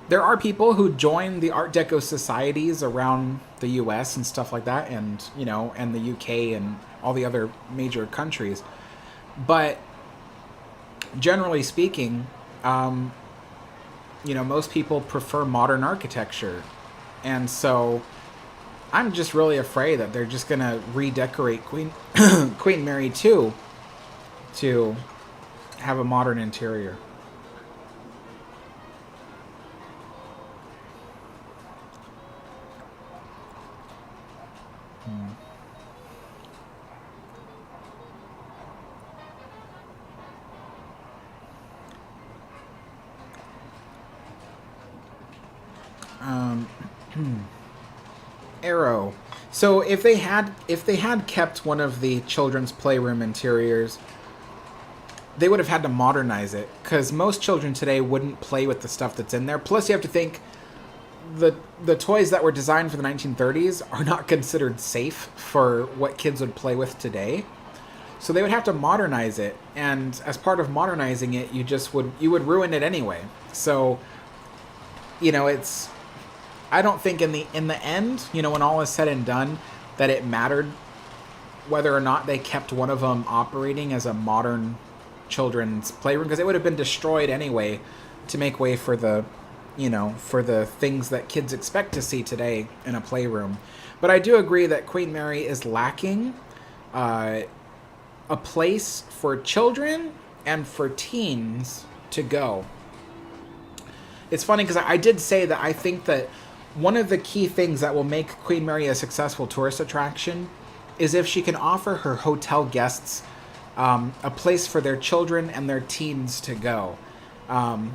There are people who join the Art Deco societies around the US and stuff like that, and, you know, and the UK and all the other major countries. But generally speaking, you know, most people prefer modern architecture. And so I'm just really afraid that they're just going to redecorate Queen Mary 2 to have a modern interior. Arrow. So if they had kept one of the children's playroom interiors, they would have had to modernize it, because most children today wouldn't play with the stuff that's in there. Plus, you have to think the toys that were designed for the 1930s are not considered safe for what kids would play with today. So they would have to modernize it, and as part of modernizing it, you would ruin it anyway. So, it's, I don't think in the end, when all is said and done, that it mattered whether or not they kept one of them operating as a modern children's playroom, because it would have been destroyed anyway to make way for the things that kids expect to see today in a playroom. But I do agree that Queen Mary is lacking a place for children and for teens to go. It's funny because I did say that I think that one of the key things that will make Queen Mary a successful tourist attraction is if she can offer her hotel guests a place for their children and their teens to go.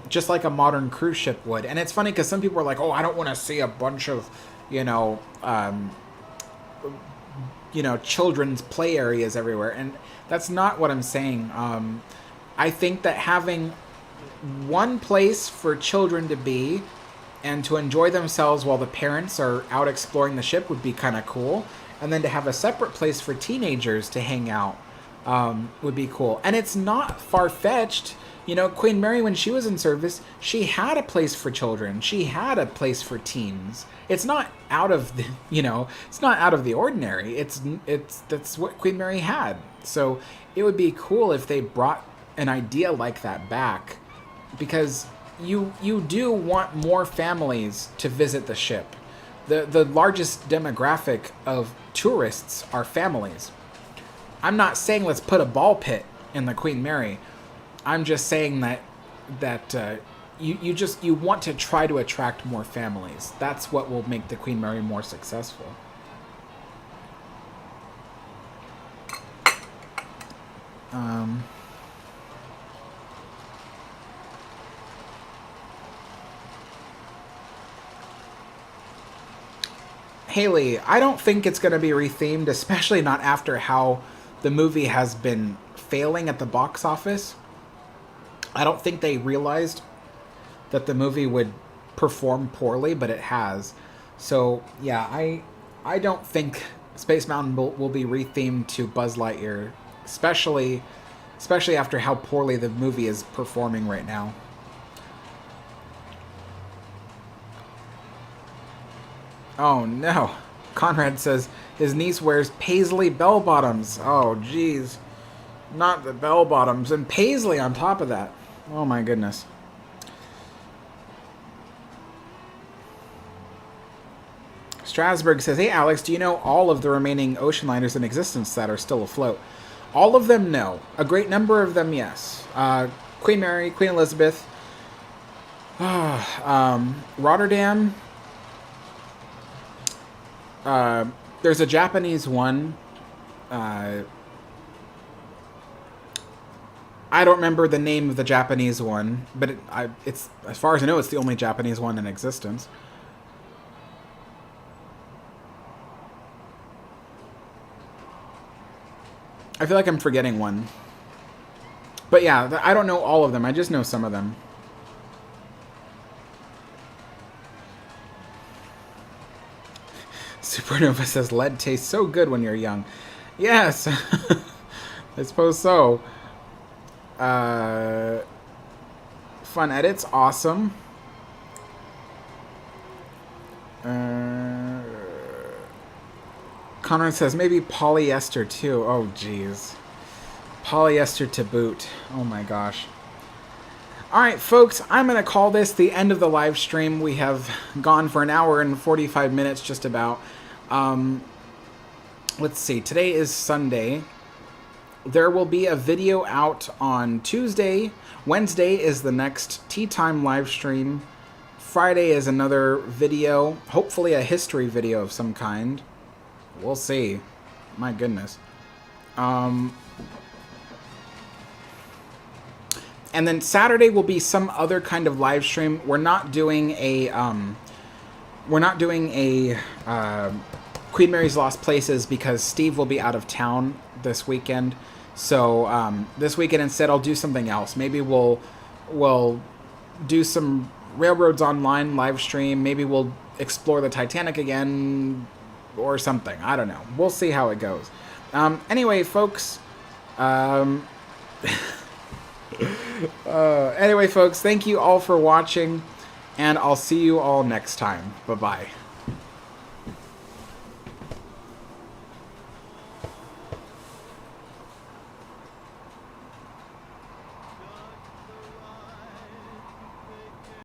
Just like a modern cruise ship would. And it's funny because some people are like, oh, I don't want to see a bunch of, children's play areas everywhere. And that's not what I'm saying. I think that having one place for children to be and to enjoy themselves while the parents are out exploring the ship would be kind of cool. And then to have a separate place for teenagers to hang out would be cool. And it's not far-fetched. Queen Mary, when she was in service, she had a place for children. She had a place for teens. It's not out of the, it's not out of the ordinary. That's what Queen Mary had. So it would be cool if they brought an idea like that back, because you do want more families to visit the ship. The largest demographic of tourists are families. I'm not saying let's put a ball pit in the Queen Mary. I'm just saying that you want to try to attract more families. That's what will make the Queen Mary more successful. Haley, I don't think it's going to be rethemed, especially not after how the movie has been failing at the box office. I don't think they realized that the movie would perform poorly, but it has. So, yeah, I don't think Space Mountain will be rethemed to Buzz Lightyear, especially after how poorly the movie is performing right now. Oh, no. Conrad says his niece wears paisley bell-bottoms. Oh, jeez. Not the bell-bottoms. And paisley on top of that. Oh, my goodness. Strasburg says, hey, Alex, do you know all of the remaining ocean liners in existence that are still afloat? All of them, no. A great number of them, yes. Queen Mary, Queen Elizabeth, Rotterdam. There's a Japanese one. I don't remember the name of the Japanese one, but it's as far as I know, it's the only Japanese one in existence. I feel like I'm forgetting one. But yeah, I don't know all of them. I just know some of them. Supernova says, lead tastes so good when you're young. Yes. I suppose so. Fun edits. Awesome. Conrad says, maybe polyester too. Oh, jeez. Polyester to boot. Oh, my gosh. All right, folks, I'm going to call this the end of the live stream. We have gone for an hour and 45 minutes just about. Let's see. Today is Sunday. There will be a video out on Tuesday. Wednesday is the next Tea Time live stream. Friday is another video, hopefully a history video of some kind. We'll see. My goodness. And then Saturday will be some other kind of live stream. We're not doing a Queen Mary's Lost Places because Steve will be out of town this weekend. So this weekend instead I'll do something else. Maybe we'll do some Railroads Online live stream. Maybe we'll explore the Titanic again or something. I don't know. We'll see how it goes. Anyway, folks. Anyway, folks, thank you all for watching, and I'll see you all next time. Bye-bye.